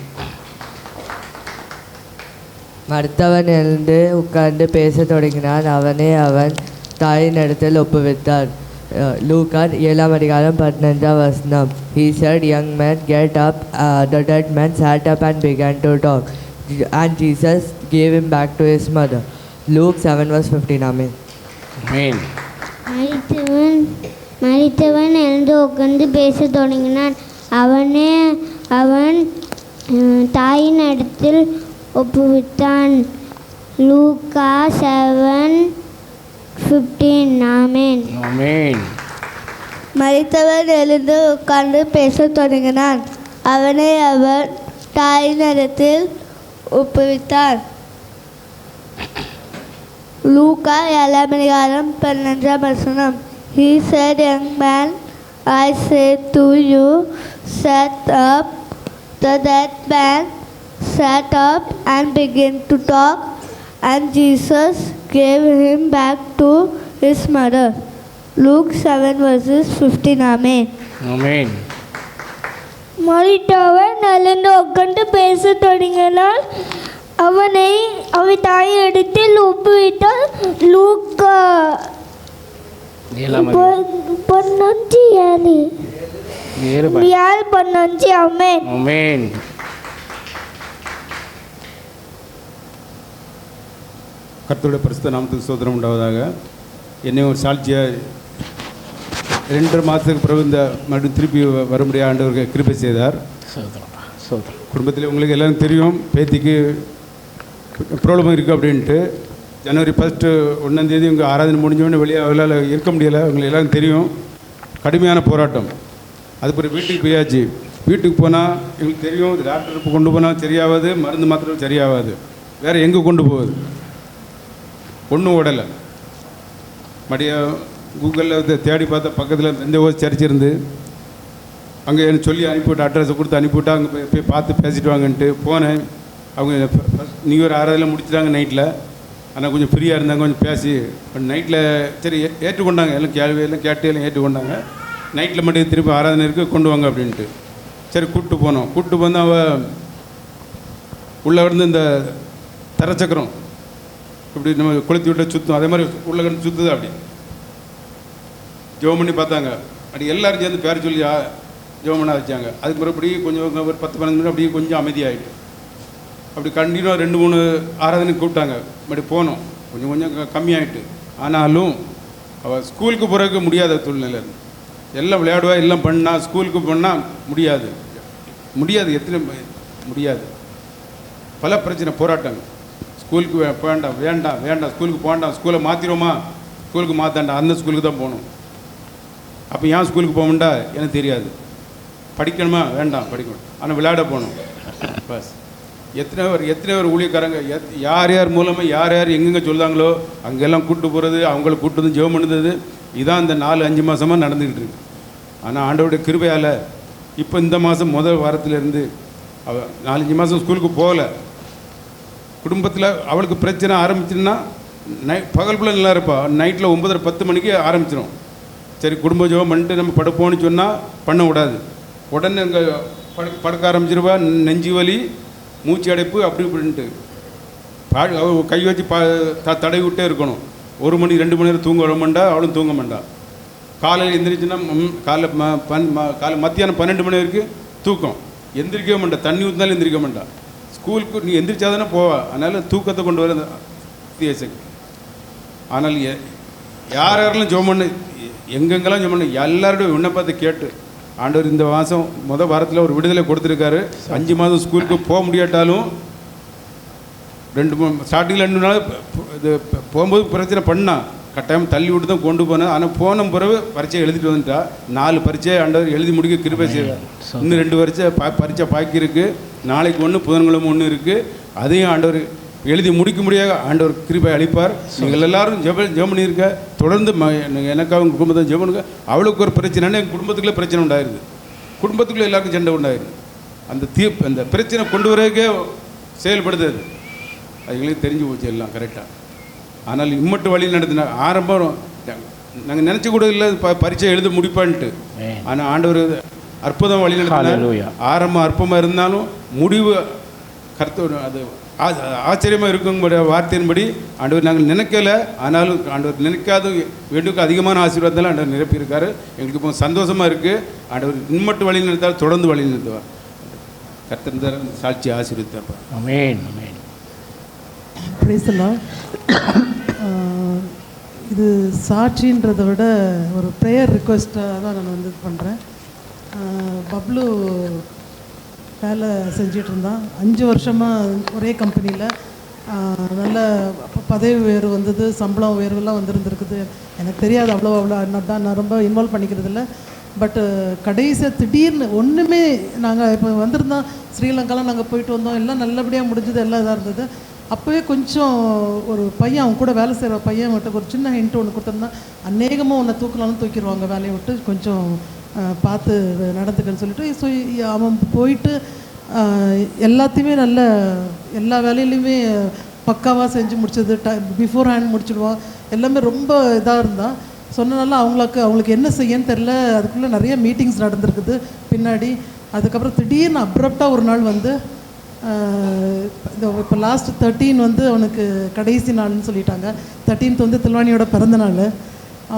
மருத்துவன் எழுந்து உட்கார்ந்து பேசத் தொடங்கினான். அவனை அவன் தாயின் இடத்தில் ஒப்புவித்தார். லூக்கா 7:15. He said, young man, get up. The dead man sat up and began to talk. And Jesus gave him back to his mother. Luke 7:15. Amen. Amen. மரித்தவன் எழுந்து உட்கார்ந்து பேசத் தொடங்கினான். அவன் தாயின் இடத்தில் ஒப்புவித்தான். லூக்கா 7:15. ஆமென். ஆமென். மரித்தவன் எழுந்து உட்கார்ந்து பேசத் தொடங்கினான். அவனை அவர் தாயின் இடத்தில் ஒப்புவித்தார். லூக்கா 7:15. He said, young man, I say to you, set up. The dead man sat up and began to talk, and Jesus gave him back to his mother. Luke 7:15. Amen. Amen. மரித்தவன் எழுந்து உட்கார்ந்து பேசத் தொடங்கினான். அவனை அவன் தாயின் இடத்தில் ஒப்புவித்தார். லூக்கா பொன்னொஞ்சி ஏழு 7 பொன்னொஞ்சி ஆமென். ஆமென். கர்த்தருடைய பரிசுத்த நாமத்துக்கு ஸ்தோத்திரம் உண்டாவதாக. என்னை ஒரு சாட்சியாக 2 மாதத்துக்கு பிறகு இந்த மறுபடியும் திருப்பி வரும்படியாக ஆண்டவருக்கு கிருபை செய்தார். குடும்பத்தில் உங்களுக்கு எல்லோரும் தெரியும், பேத்திக்கு ப்ராப்ளம் இருக்குது அப்படின்ட்டு. ஜனவரி 1 1ஆம் தேதி உங்கள் ஆராதனை முடிஞ்சோடனே வெளியே அவளால் இருக்க முடியலை. உங்களுக்கு எல்லோரும் தெரியும், கடுமையான போராட்டம். அது பிறகு வீட்டுக்கு போயாச்சு. வீட்டுக்கு போனால் எங்களுக்கு தெரியும், டாக்டருக்கு கொண்டு போனால் சரியாகாது, மருந்து மாத்திரம் சரியாகாது, வேறு எங்கே கொண்டு போகுது, ஒன்றும் ஓடலை. மறுபடியும் கூகுளில் தேடி பார்த்தா பக்கத்தில் பெந்தகோஸ்து சர்ச் இருந்து அங்கே எனக்கு சொல்லி அனுப்பிவிட்டு, அட்ரஸை கொடுத்து அனுப்பிவிட்டா அங்கே போய் பார்த்து பேசிட்டு வாங்கன்ட்டு போனேன். அவங்க நியூ இயர் ஆராதனை முடிச்சுட்டாங்க நைட்டில். ஆனால் கொஞ்சம் ஃப்ரீயாக இருந்தாங்க, கொஞ்சம் பேசி நைட்டில் சரி ஏற்றுக்கொண்டாங்க. எல்லாம் எல்லாம் கேட்டு எல்லாம் ஏற்றுக்கொண்டாங்க. நைட்டில் மட்டும் திருப்பி ஆராதனை இருக்குது, கொண்டு வாங்க அப்படின்ட்டு. சரி கூப்பிட்டு போனோம். கூப்பிட்டு வந்து அவள் உள்ளே வந்து இந்த தரச்சக்கரம் இப்படி நம்ம கொளுத்தி விட்டு சுற்றும், அதே மாதிரி உள்ளே கண்டு சுற்றுது. அப்படி ஜெபம் பண்ணி பார்த்தாங்க. அப்படி எல்லோரும் சேர்ந்து பேர் சொல்லி ஜெபம் பண்ண வச்சாங்க. அதுக்கு மறுபடி கொஞ்சம் ஒரு 10-15 நிமிடம் அப்படியே கொஞ்சம் அமைதியாகிட்டு அப்படி கண்டினியூவாக 2-3 ஆராதனை கூப்பிட்டாங்க. அப்படி போனோம், கொஞ்சம் கொஞ்சம் கம்மியாகிட்டு. ஆனாலும் அவள் ஸ்கூலுக்கு போகிறதுக்கு முடியாத சூழ்நிலை. எல்லாம் விளையாடுவா, எல்லாம் பண்ணால் ஸ்கூலுக்கு போனால் முடியாது. எத்தனை முடியாது. பல பிரச்சனை, போராட்டங்கள். ஸ்கூலுக்கு வேண்டாம் வேண்டாம் வேண்டாம், ஸ்கூலுக்கு போண்டாம், ஸ்கூலை மாற்றிடுவோமா, ஸ்கூலுக்கு மாற்றாண்டா, அந்த ஸ்கூலுக்கு தான் போகணும். அப்போ ஏன் ஸ்கூலுக்கு போகணுண்டா எனக்கு தெரியாது. படிக்கணுமா, வேண்டாம் படிக்கணும், ஆனால் விளையாட போகணும். பஸ் எத்தனை பேர் ஊழியக்காரங்க யார் யார் மூலமாக யார் யார் எங்கெங்கே சொல்லுதாங்களோ அங்கெல்லாம் கூப்பிட்டு போகிறது, அவங்கள கூப்பிட்டு வந்து ஜெபம் பண்ணுறது, இதான் இந்த 4-5 மாதமாக நடந்துக்கிட்டு இருக்கு. ஆனால் ஆண்டவருடைய கிருபையால் இப்போ இந்த மாதம் முதல் வாரத்திலேருந்து அவள் 4-5 மாதம் ஸ்கூலுக்கு போகலை. குடும்பத்தில் அவளுக்கு பிரச்சனை ஆரம்பிச்சுன்னா பகல்குள்ளே நல்லா இருப்பாள், நைட்டில் 9:30-10 மணிக்கு ஆரம்பிச்சிடும். சரி குடும்ப ஜெபம் பண்ணிட்டு நம்ம படுப்போன்னு சொன்னால் பண்ண விடாது. உடனே இங்கே படுக்க ஆரம்பிச்சிருவா, நெஞ்சு வலி, மூச்சு அடைப்பு, அப்படி இப்படின்ட்டு கை வச்சு தடவி விட்டே இருக்கணும். 1 மணி 2 மணி நேரம் தூங்க விட மாட்டா, அவளும் தூங்க மாட்டா. காலையில் எந்திரிச்சுன்னா காலை மத்தியானம் 12 மணி வரைக்கும் தூக்கம், எந்திரிக்கவே மாட்டா. தண்ணி ஊற்றினாலும் எந்திரிக்க மாட்டா. ஸ்கூலுக்கு நீ எந்திரிச்சாதானே போவா, அதனால் தூக்கத்தை கொண்டு வர தேசக்கு. ஆனால் யாரெல்லாம் ஜெபம் பண்ணு, எங்கெங்கெல்லாம் ஜெபம் பண்ணு, எல்லாருடைய விண்ணப்பத்தை கேட்டு ஆண்டவர் இந்த மாதம் முதல் வாரத்தில் ஒரு விடுதலை கொடுத்துருக்காரு. 5 மாதம் ஸ்கூலுக்கு போக முடியாட்டாலும் 2 ஸ்டார்டிங்கில் 2 நாள் இது போகும்போது பிரச்சனை பண்ணால் கட்டாயம் தள்ளி விட்டு தான் கொண்டு போனேன். ஆனால் போன பிறகு பரீட்சை எழுதிட்டு வந்துட்டா. 4 பரீட்சை ஆண்டவர் எழுதி முடிக்க கிருபை செய்வார். இன்னும் 2 பரீட்சை பாக்கி இருக்குது. நாளைக்கு 1, புதன்கிழமை 1 இருக்குது. அதையும் ஆண்டவர் எழுதி முடிக்க முடியாத ஆண்டவர் கிருபை அளிப்பார். நீங்கள் எல்லோரும் ஜெபம் பண்ணியிருக்க, தொடர்ந்து எனக்காக உங்கள் குடும்பத்தை ஜெபம் பண்ணுங்க. அவளுக்கு ஒரு பிரச்சனைன்னா எங்கள் குடும்பத்துக்குள்ளே பிரச்சனை உண்டாயிருது, குடும்பத்துக்குள்ளே எல்லாருக்கும் சண்டை உண்டாயிருது. அந்த பிரச்சனை கொண்டு வரதுக்கே செயல்படுது. அது எங்களுக்கு தெரிஞ்சு போச்சு எல்லாம் கரெக்டாக. ஆனால் இம்மட்டு வழி நடத்தின ஆரம்பம் நாங்கள் நினச்சி கூட இல்லை பரீட்சை எழுத முடிப்பான்ட்டு. ஆனால் ஆண்டவர் அற்புதம் வழி நடத்தினார். ஆரம்பம் அற்பமாக இருந்தாலும் முடிவு கருத்து அது ஆச்சரியமாக இருக்குங்கிற வார்த்தையின்படி ஆண்டவர் நாங்கள் நினைக்கலை. ஆனாலும் ஆண்டவர் நினைக்காத வேண்டுக்கு அதிகமான ஆசீர்வாதத்தால் ஆண்டவர் நிரப்பியிருக்காரு. எங்களுக்கு இப்போ சந்தோஷமாக இருக்குது. ஆண்டவர் இன்மட்டு வழி நடத்தால் தொடர்ந்து வழி நடத்துவார். கர்த்தர் சாட்சி ஆசீர்வதித்தார். ஆமென் ஆமென். Praise the lord. இது சாட்சின்றதை விட ஒரு ப்ரேயர் ரிக்வெஸ்ட்டாக தான் நான் வந்து இது பண்ணுறேன். பப்ளு வேலை செஞ்சிட்டு இருந்தான். 5 வருஷமாக ஒரே கம்பெனியில் நல்ல பதவி உயர்வு வந்தது, சம்பளம் உயர்வுலாம் வந்துருந்துருக்குது. எனக்கு தெரியாது அவ்வளோ நான் ரொம்ப இன்வால்வ் பண்ணிக்கிறது இல்லை. பட்டு கடைசியாக திடீர்னு ஒன்றுமே நாங்கள் இப்போ வந்திருந்தோம், ஸ்ரீலங்காலாம் நாங்கள் போயிட்டு வந்தோம், எல்லாம் நல்லபடியாக முடிஞ்சது, எல்லாம் இதாக இருந்தது. அப்போவே கொஞ்சம் ஒரு பையன், அவன் கூட வேலை செய்கிற பையன் விட்டு ஒரு சின்ன ஹிண்ட் ஒன்று கொடுத்துருந்தான். அநேகமாக உன்னை தூக்கலாம்னு தூக்கிடுவாங்க, வேலையை விட்டு கொஞ்சம் பார்த்து நடந்துக்கன்னு சொல்லிட்டு. ஸோ அவன் போயிட்டு எல்லாத்தையுமே எல்லா வேலையிலையுமே பக்காவாக செஞ்சு முடிச்சது. பிஃபோர் ஹேண்ட் முடிச்சிடுவான். எல்லாமே ரொம்ப இதாக இருந்தான். சொன்னனால அவங்களுக்கு என்ன செய்யன்னு தெரில. அதுக்குள்ளே நிறைய மீட்டிங்ஸ் நடந்திருக்குது பின்னாடி. அதுக்கப்புறம் திடீர்னு அப்ரப்டாக ஒரு நாள் வந்து இப்போ லாஸ்ட் 13 வந்து அவனுக்கு கடைசி நாள்னு சொல்லிட்டாங்க. 13th வந்து தில்வானியோட பிறந்த நாள்.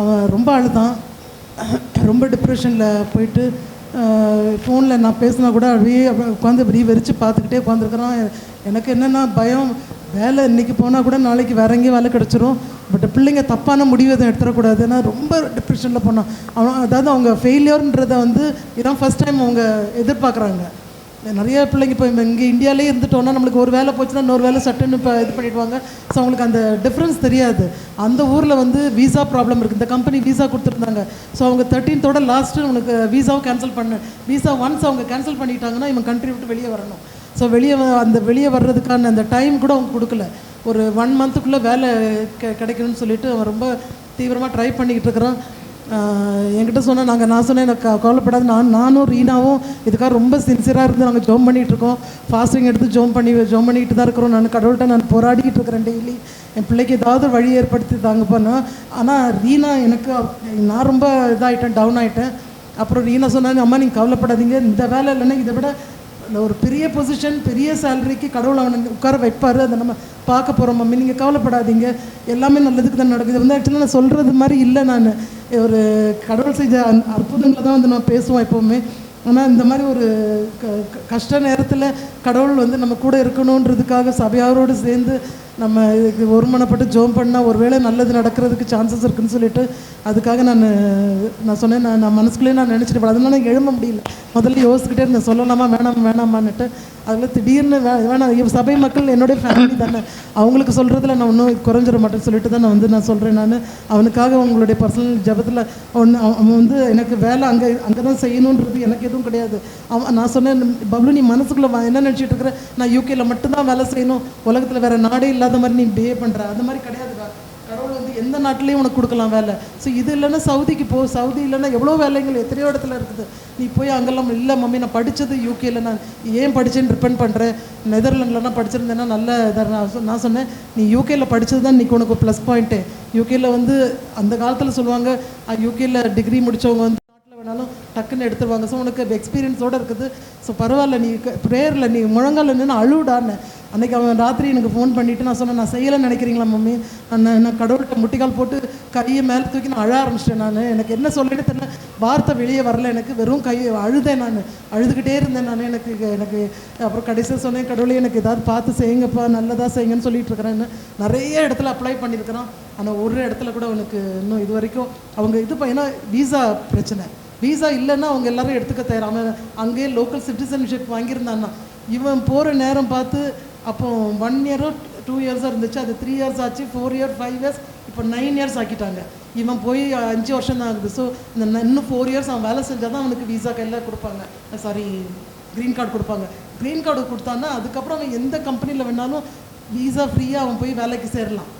அவன் ரொம்ப அழுதான், ரொம்ப டிப்ரெஷனில் போயிட்டு ஃபோனில் நான் பேசினா கூட அப்படியே உட்காந்து அப்படியே வெறிச்சு பார்த்துக்கிட்டே உட்காந்துருக்குறான். எனக்கு என்னென்னா பயம், வேலை இன்றைக்கி போனால் கூட நாளைக்கு வேற எங்கேயும் வேலை கிடச்சிரும், பட் பிள்ளைங்க தப்பான முடிவு எதுவும் எடுத்துடக்கூடாது. ஏன்னா ரொம்ப டிப்ரெஷனில் போனான் அவன். அதாவது அவங்க ஃபெயிலியர்ன்றதை வந்து இதான் ஃபஸ்ட் டைம் அவங்க எதிர்பார்க்குறாங்க. நிறைய பிள்ளைங்க இப்போ இங்கே இந்தியாவிலே இருந்துட்டோன்னா நம்மளுக்கு ஒரு வேலை போச்சுன்னா இன்னொரு வேலை சட்டுன்னு இப்போ இது பண்ணிவிடுவாங்க. ஸோ அவங்களுக்கு அந்த டிஃப்ரென்ஸ் தெரியாது. அந்த ஊரில் வந்து வீசா ப்ராப்ளம் இருக்குது. இந்த கம்பெனி வீசா கொடுத்துருந்தாங்க. ஸோ அவங்க 13th லாஸ்ட்டு உனக்கு வீசாவை கேன்சல் பண்ண, வீசா ஒன்ஸ் அவங்க கேன்சல் பண்ணிட்டாங்கன்னா இவன் கண்ட்ரி விட்டு வெளியே வரணும். ஸோ வெளியே வர்றதுக்கான அந்த டைம் கூட அவங்க கொடுக்கல. ஒரு 1 monthக்குள்ளே வேலை கிடைக்கணும்னு சொல்லிட்டு அவன் ரொம்ப தீவிரமாக ட்ரை பண்ணிக்கிட்டு இருக்கிறான். என்கிட்ட சொன்னேன், நான் சொன்னேன் எனக்கு கவலைப்படாது, நானும் ரீனாவும் இதுக்காக ரொம்ப சின்சியராக இருந்து நாங்கள் ஜோம் பண்ணிகிட்ருக்கோம், ஃபாஸ்டிங் எடுத்து ஜோம் பண்ணிக்கிட்டு தான் இருக்கிறோம். நான் கடவுள்கிட்ட நான் போராடிக்கிட்டு இருக்கிறேன் டெய்லி, என் பிள்ளைக்கு ஏதாவது வழி ஏற்படுத்தி தாங்க பண்ணேன். ஆனால் ரீனா எனக்கு, நான் ரொம்ப இதாகிட்டேன், டவுன் ஆகிட்டேன். அப்புறம் ரீனா சொன்னாங்க, அம்மா நீங்கள் கவலைப்படாதீங்க, இந்த வேலை இல்லைன்னா இதை விட ஒரு பெரிய பொசிஷன், பெரிய சேலரிக்கு கடவுள் அவனை உட்கார வைப்பார், அதை நம்ம பார்க்க போகிறோம் மம்மி, நீங்கள் கவலைப்படாதீங்க, எல்லாமே நல்லதுக்கு தான் நடக்குது. வந்து ஆக்சுவலாக நான் சொல்கிறது மாதிரி இல்லை, நான் ஒரு கடவுள் செஞ்ச அற்புதங்களை தான் வந்து நான் பேசுவோம் எப்போவுமே. ஆனால் இந்த மாதிரி ஒரு கஷ்ட நேரத்தில் கடவுள் வந்து நம்ம கூட இருக்கணுன்றதுக்காக சபையாரோடு சேர்ந்து நம்ம இதுக்கு ஒருமனப்பட்டு ஜோம் பண்ணால் ஒருவேளை நல்லது நடக்கிறதுக்கு சான்சஸ் இருக்குதுன்னு சொல்லிட்டு அதுக்காக நான் சொன்னேன். நான் மனசுக்குள்ளேயே நான் நினச்சிட்டு போகிறேன், அதனால நான் எழும்ப முடியல. முதல்ல யோசிச்சுக்கிட்டே இருந்தேன், சொல்லலாமா வேணாமான்னுட்டு. அதில் திடீர்னு வேணாம், சபை மக்கள் என்னுடைய ஃபேமிலி தானே, அவங்களுக்கு சொல்கிறதுல நான் ஒன்றும் குறைஞ்சிட மாட்டேன்னு சொல்லிட்டு தான் நான் சொல்கிறேன். நான் அவனுக்காக உங்களுடைய பர்சனல் ஜபத்தில் அவன் வந்து எனக்கு வேலை அங்கே தான் செய்யணுன்றது எனக்கு எதுவும் கிடையாது. நான் சொன்னேன், பப்ளு நீ மனசுக்குள்ளே என்ன நினச்சிட்டு இருக்கிற, நான் யூகேல மட்டும்தான் வேலை செய்யணும், உலகத்தில் வேறு நாடே இல்லாத மாதிரி நீ பிஹேவ் பண்ணுற, அந்த மாதிரி கிடையாதுடா. கடவுள் வந்து எந்த நாட்டிலையும் உனக்கு கொடுக்கலாம் வேலை. ஸோ இது இல்லைன்னா சவுதிக்கு போ, சவுதி இல்லைன்னா எவ்வளோ வேலைகள் எத்தனையோ இடத்துல இருக்குது, நீ போய் அங்கெல்லாம். இல்லை மம்மி நான் படித்தது யூகேல, நான் ஏன் படித்தேன்னு டிபெண்ட் பண்ணுறேன், நெதர்லாண்ட்லாம் படிச்சிருந்தேன்னா நல்ல இதாக. நான் சொன்னேன், நீ யூகேல படித்தது தான் இன்றைக்கி உனக்கு ப்ளஸ் பாயிண்ட்டு. யூகேல வந்து அந்த காலத்தில் சொல்லுவாங்க, யூகேல டிகிரி முடித்தவங்க வந்து நாட்டில் வேணாலும் டக்குன்னு எடுத்துருவாங்க. ஸோ உனக்கு எக்ஸ்பீரியன்ஸோடு இருக்குது. ஸோ பரவாயில்ல, நீ ப்ரேயரில் நீ முழங்கால் நின்று அழுடான்னு. அன்றைக்கி அவன் ராத்திரி எனக்கு ஃபோன் பண்ணிவிட்டு நான் சொன்னேன், நான் செய்யலைன்னு நினைக்கிறீங்களா மம்மி, நான் கடவுள்கிட்ட முட்டிக்கால் போட்டு கையை மேலே தூக்கி நான் அழ ஆரம்பிச்சிட்டேன். நான் எனக்கு என்ன சொல்லேன்னு தெரியல, வார்த்தை வெளியே வரல எனக்கு, வெறும் கையை அழுதேன், நான் அழுதுகிட்டே இருந்தேன். நான் எனக்கு அப்புறம் கடைசியாக சொன்னேன், கடவுளே எனக்கு ஏதாவது பார்த்து செய்யுங்கப்பா, நல்லதாக செய்யுங்கன்னு சொல்லிட்டு இருக்கிறேன்னு. நிறைய இடத்துல அப்ளை பண்ணியிருக்கிறான். ஆனால் ஒரு இடத்துல கூட அவனுக்கு இன்னும் இது வரைக்கும் அவங்க இது ஏன்னா வீசா பிரச்சனை, வீசா இல்லைன்னா அவங்க எல்லாரும் எடுத்துக்க தயார். அவன் அங்கேயே லோக்கல் சிட்டிசன்ஷிப் வாங்கியிருந்தான்னா, இவன் போகிற நேரம் பார்த்து அப்போ 1 year 2 years இருந்துச்சு, அது 3 years ஆச்சு, 4 years 5 years, இப்போ 9 years ஆக்கிட்டாங்க. இவன் போய் 5 வருஷம் தான் ஆகுது. ஸோ இந்த இன்னும் 4 years அவன் வேலை செஞ்சால் தான் அவனுக்கு வீசா கையில் கொடுப்பாங்க, சாரி க்ரீன் கார்டு கொடுப்பாங்க. க்ரீன் கார்டு கொடுத்தான்னா அதுக்கப்புறம் அவன் எந்த கம்பெனியில் வேணாலும் வீசா ஃப்ரீயாக அவன் போய் வேலைக்கு சேரலாம்.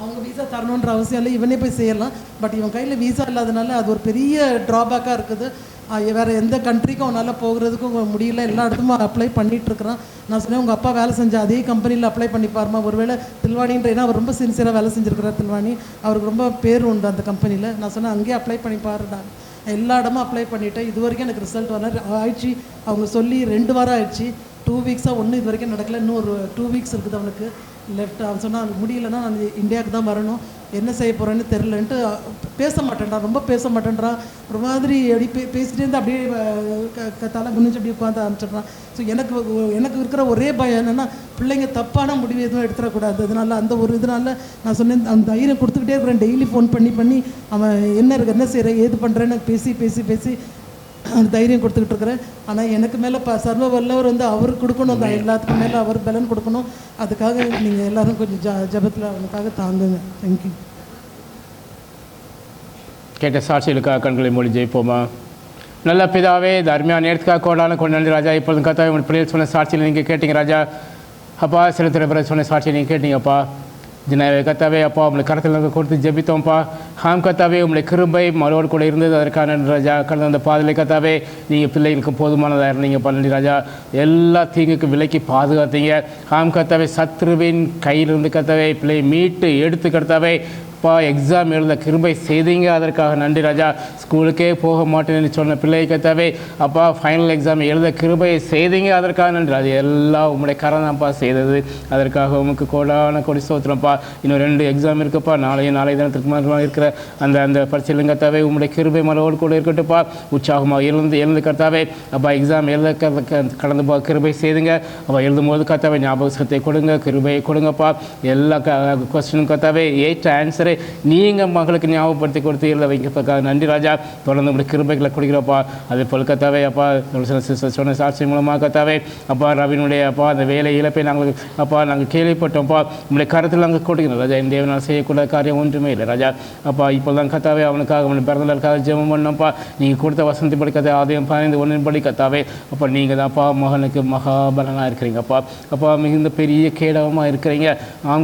அவங்க வீசா தரணுன்ற அவசியம் இல்லை, இவனே போய் செய்யலாம். பட் இவன் கையில் வீசா இல்லாதனால அது ஒரு பெரிய ட்ராபேக்காக இருக்குது. வேறு எந்த கண்ட்ரிக்கும் அவனால் போகிறதுக்கும் முடியல, எல்லா இடத்துக்கும் அப்ளை பண்ணிகிட்ருக்குறான். நான் சொன்னேன், உங்கள் அப்பா வேலை செஞ்ச அதே கம்பெனியில் அப்ளை பண்ணிப்பாருமா, ஒருவேளை தில்வாணின்ற, ஏன்னா அவர் ரொம்ப சின்சியராக வேலை செஞ்சுருக்கிறார் தில்வாணி, அவருக்கு ரொம்ப பேர் உண்டு அந்த கம்பெனியில். நான் சொன்னேன், அங்கேயே அப்ளை பண்ணிப்பாரு. நான் எல்லா இடமும் அப்ளை பண்ணிவிட்டேன், இது வரைக்கும் எனக்கு ரிசல்ட் வரல. ஆயிடுச்சு, அவங்க சொல்லி 2 வாரம் ஆயிடுச்சு, 2 weeksஆக ஒன்றும் இது வரைக்கும் நடக்கல. இன்னும் ஒரு 2 weeks இருக்குது அவனுக்கு லெஃப்ட். அவன் சொன்னால் அது முடியலன்னா நான் இந்தியாவுக்கு தான் வரணும், என்ன செய்ய போகிறேன்னு தெரிலன்ட்டு பேச மாட்டேன்றான், ரொம்ப பேச மாட்டேன்றான். ஒரு மாதிரி அப்படி பேசிட்டே இருந்து அப்படியே தலை குனிஞ்சு அப்படியே உட்காந்து ஆரம்பிச்சிட்றான். ஸோ எனக்கு இருக்கிற ஒரே பயம் என்னென்னா, பிள்ளைங்க தப்பான முடிவு எதுவும் எடுத்துடக்கூடாது. அதனால அந்த ஒரு இதனால நான் சொன்னேன், அந்த தைரியம் கொடுத்துக்கிட்டே இருக்கிறேன். டெய்லி ஃபோன் பண்ணி அவன் என்ன செய்கிறேன் ஏது பண்ணுறேன்னு பேசி அந்த தைரியம் கொடுத்துக்கிட்டு இருக்கிறேன். ஆனால் எனக்கு மேலே சர்வ வல்லவர் வந்து அவருக்கு கொடுக்கணும், தான் எல்லாத்துக்கும் மேலே அவர் பலன் கொடுக்கணும். அதுக்காக நீங்கள் எல்லோரும் கொஞ்சம் ஜபத்தில் அவனுக்காக தாங்குங்க. தேங்க்யூ. கேட்ட சாட்சிகளுக்காக கண்களை மூடி ஜெயிப்போமா. நல்ல பிதாவே, தர்மியான நேரத்துக்காக கொண்டு நன்றி ராஜா. இப்பொழுது கத்தாவே உங்கள் பிள்ளைகள் சொன்ன சாட்சியில் நீங்கள் கேட்டீங்க ராஜா. அப்பா சில பிறகு சொன்ன சாட்சியை நீங்கள் கேட்டீங்கப்பா. ஜினாவே கத்தாவே, அப்பா உங்களை கருத்தில் கொடுத்து ஜெபித்தோம்ப்பா. கத்தாவே உங்களை கிருபை மலோடு கூட இருந்தது, அதற்கான ராஜா. கடந்த அந்த பாதையில் கத்தாவே நீங்கள் பிள்ளைகளுக்கு போதுமானதாக இருந்தீங்க பண்ணி ராஜா. எல்லா தீங்குக்கு விலைக்கு பாதுகாத்தீங்க. கத்தாவே சத்ருவின் கையிலிருந்து கத்தாவே பிள்ளையை மீட்டு எடுத்து கத்தாவே அப்பா எக்ஸாம் எழுத கிருபை செய்தீங்க, அதற்காக நன்றி ராஜா. ஸ்கூலுக்கே போக மாட்டேன்னு சொன்ன பிள்ளையை கத்தாவே அப்பா ஃபைனல் எக்ஸாம் எழுத கிருபை செய்தீங்க, அதற்காக நன்றி. அது எல்லாம் உங்களுடைய கரம் தான்ப்பா செய்தது, அதற்காக உமக்கு கோடான கொடி ஸ்தோத்திரம்ப்பா. இன்னும் 2 எக்ஸாம் இருக்குப்பா, நாளை தினத்திற்கு மேலே இருக்கிற அந்த பரீட்சையிலும் கத்தாவே உங்களுடைய கிருபை மலோடு கூட இருக்கட்டும்ப்பா. உற்சாகமாக எழுந்து கத்தாவே அப்பா எக்ஸாம் எழுத கடந்து கிருபை செய்துங்க. அப்போ எழுதும் போது கத்தாவே ஞாபகத்தை கொடுங்க, கிருபையை கொடுங்கப்பா. எல்லா கொஸ்டினும் கத்தாவே ஏற்ற ஆன்சரை நீங்கள் மகளுக்கு ஞாபகப்படுத்தி கொடுத்து எழுத வைக்கிறதுக்காக நன்றி ராஜா. தொடர்ந்து உங்களுடைய கிருபைகளை கொடுக்கிறப்பா. அதே போல் கத்தாவே அப்பா சொன்ன சாட்சி மூலமாக கத்தாவே அப்பா ரவினுடைய அப்பா அந்த வேலை இழப்பை நாங்கள் கேள்விப்பட்டோம்ப்பா. உங்களுடைய கருத்தில் நாங்கள் கொடுக்கிறோம் ராஜா. இந்த தேவனால் செய்யக்கூடாத காரியம் ஒன்றுமே இல்லை ராஜா. அப்பா இப்போ தான் கத்தாவே அவனுக்காக அவனுக்கு பிறந்தலுக்காக ஜெபம் பண்ணோம்ப்பா. நீங்கள் கொடுத்த வசந்தி படிக்காத ஆதாயம் 15:1 படி கத்தாவே அப்போ நீங்கள் தான்ப்பா மகனுக்கு மகாபலனாக இருக்கிறீங்கப்பா. அப்பா மிகுந்த பெரிய கேடகமாக இருக்கிறீங்க.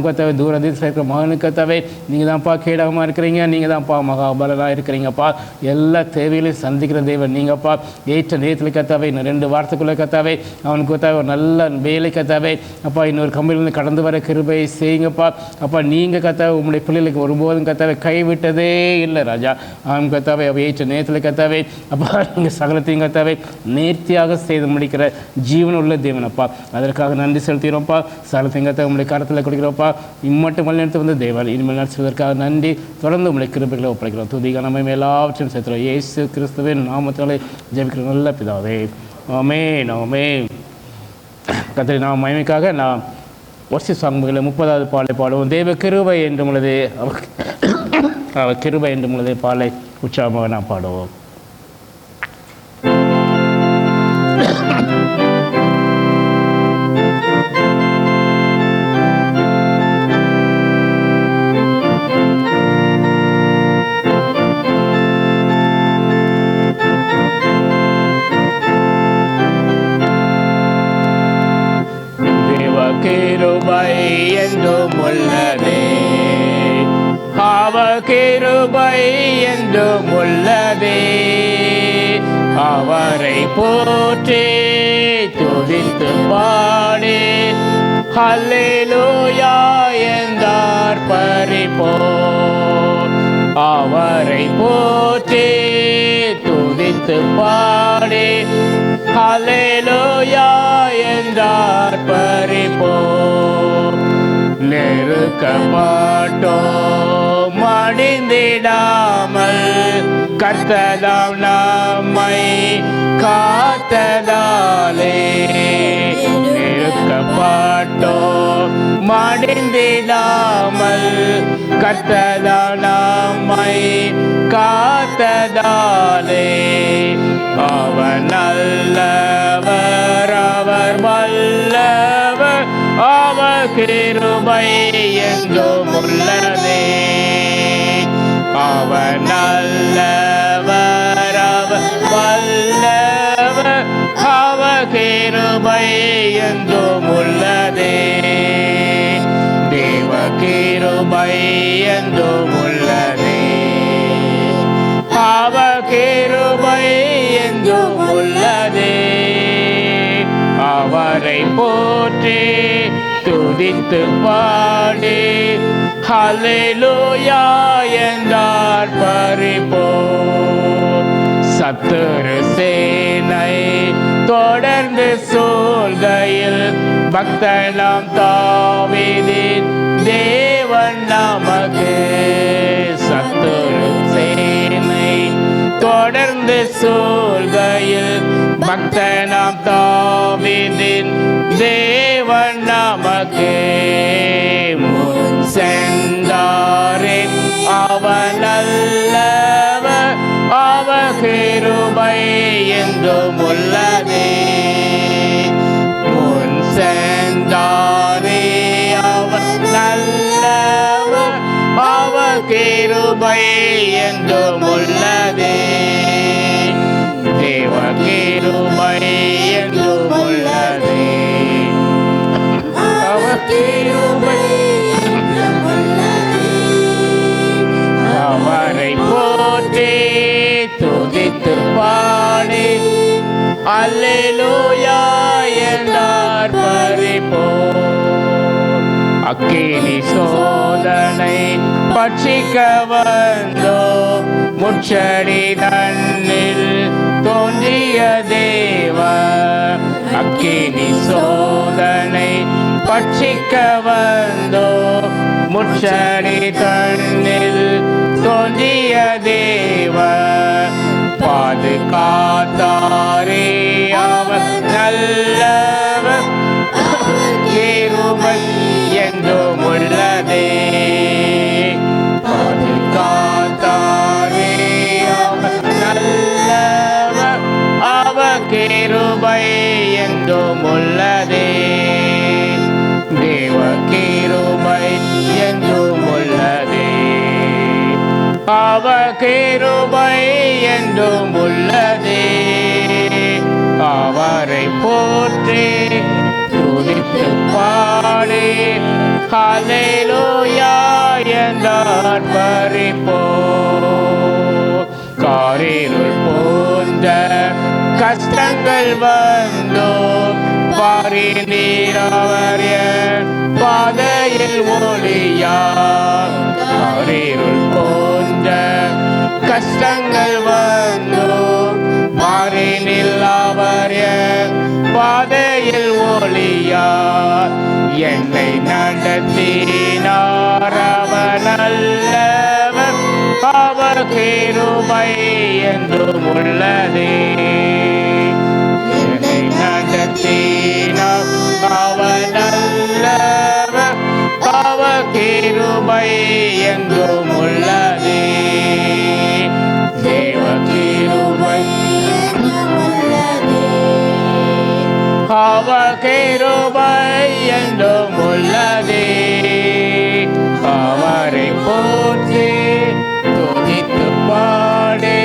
கத்தாவே தூரதேசத்தில் இருக்கிற மகனுக்கு கத்தாவே நீங்கள் தான்ப்பா கேடகமாக இருக்கிறீங்க, நீங்கள் தான்ப்பா மகாபலனாக இருக்கிறீங்கப்பா. எல்லா தேவைகளையும் சந்திக்கிற தேவன் நீங்கப்பா. ஏற்ற நேரத்தில் கத்தாவே இன்னும் 2 வாரத்துக்குள்ளே கத்தாவே அவனுக்கு கத்தாவே ஒரு நல்ல வேலை கத்தாவே அப்பா இன்னொரு கம்பெனிலேருந்து கடந்து வர கிருபை செய்யுங்கப்பா. அப்பா நீங்கள் கத்தாவே உங்களுடைய பிள்ளைகளுக்கு ஒருபோதும் கத்தாவே கைவிட்டதே இல்லை ராஜா. அவன் கத்தாவே ஏற்ற நேரத்தில் கத்தாவே அப்பா நீங்கள் சகலத்தையும் கத்தாவே நேர்த்தியாக செய்து முடிக்கிற ஜீவன் உள்ள தேவனப்பா. அதற்காக நன்றி செலுத்துகிறோம்ப்பா. சகலத்தையும் கத்தாவே உங்களுடைய கரத்தில் கொடுக்கிறோம்ப்பா. இம்மட்டும் வழிநடத்தி வந்த தேவன் இனிமேல் நடத்துவதற்காக நன்றி. தொடர்ந்து உங்களுடைய கிருபைகளை ஒப்படைக்கிறோம். துதிக நம்ம எல்லாவற்றையும் சேர்த்துறோம். இயேசு கிறிஸ்துவின் நாமத்தாலே ஜெபிக்கிற நல்ல பிதாவே, ஆமென் ஆமென். கர்த்தரை நாம் மகிமைக்காக நாம் ஒர்ஷிப் சாங்குகளை 30வது பாலை பாடுவோம். தேவ கிருபை என்று உள்ளது, அவர் கிருபை என்று உள்ளது பாலை உற்சாகமாக நாம் பாடுவோம். கிருபை என்றும் உள்ளதே, அவர் கிருபை என்றும் உள்ளதே. அவரை போற்றி துதித்து பாடி ஹல்லேலூயா என்றார் பரிபோர். அவரை போற்றி துதித்து பாடி ஹல்லேலூயா என்றார் பரிபோர். நெருக்கப்பட்டோம் மடிந்திடாமல் கர்த்ததாம் நம்மை காத்ததாலே. நெருக்கப்பட்டோம் மடிந்திடாமல் கர்த்ததாம் நம்மை காத்ததாலே. அவர் நல்லவர், அவர் வல்லவர், அவர் கிருபை என்றும் உள்ளதே. அவர் நல்லவர், அவர் வல்லவர், அவர் கிருபை என்றும் உள்ளதே. தேவ கிருபை என்றும் உள்ளதே. அவர் கிருபை என்றும் உள்ளதே. அவரை போற்றி துதித்து பாடி ஹல்லேலூயா என்றார் பரிபோர். சத்துரு சேனை தொடர்ந்து சூழ்கையில் பக்தனாம் தாவீதின் தேவன் நமக்கு. சத்துரு சேனை தொடர்ந்து சூழ்கையில் பக்தனாம் தாவீதின் தேவன் நமக்கு. முன் சென்றாரே அவர் நல்லவர், அவர் கிருபை என்றும் உள்ளதே. முன் சென்றாரே அவர் நல்லவர், அவர் கிருபை என்றும் உள்ளதே. தேவ கிருபை என்றும் உள்ளதே. அவர் கிருபை அவரை போற்றி துதித்து பாடி அல்லேலூயா என்றார் பரிபோர். அக்கினி சோதனை பட்சிக்க வந்தோ முச்சடி தன்னில் தோன்றிய தேவ அக்கினி சோதனை பட்சிக்க வந்தோ முச்சடி தன்னில் தோன்றிய தேவ பாதுகாத்தாரே அவர் நல்லவர் கிருபை என்றும் உள்ளதே பாதுகாத்தாரே அவர் நல்லவர் அவர் கிருபை என்றும் உள்ளதே தேவ கிருபை என்றும் உள்ளதே அவர் கிருபை என்றும் உள்ளதே அவரை போற்றி துதித்து பாடி ஹல்லேலூயா என்றார் பரிபோ காரிருள் போன்ற கஷ்டங்கள் வந்தோ பாரி நீராவர் பாதையில் ஒளியா காரிருள் போன்ற கஷ்டங்கள் வந்தோ மாறி நில்லாவர் பாதையில் ஒளியா என்னை நடத்தினார் அவர் நல்லவர் அவர் கிருபை என்றும் உள்ளதே என்னை நடத்தினார் அவர் நல்லவர் அவர் கிருபை என்றும் உள்ளதே தேவ கிருபை அவர் கிருபை என்றும் உள்ளதே அவரை போற்றி துதித்து பாடி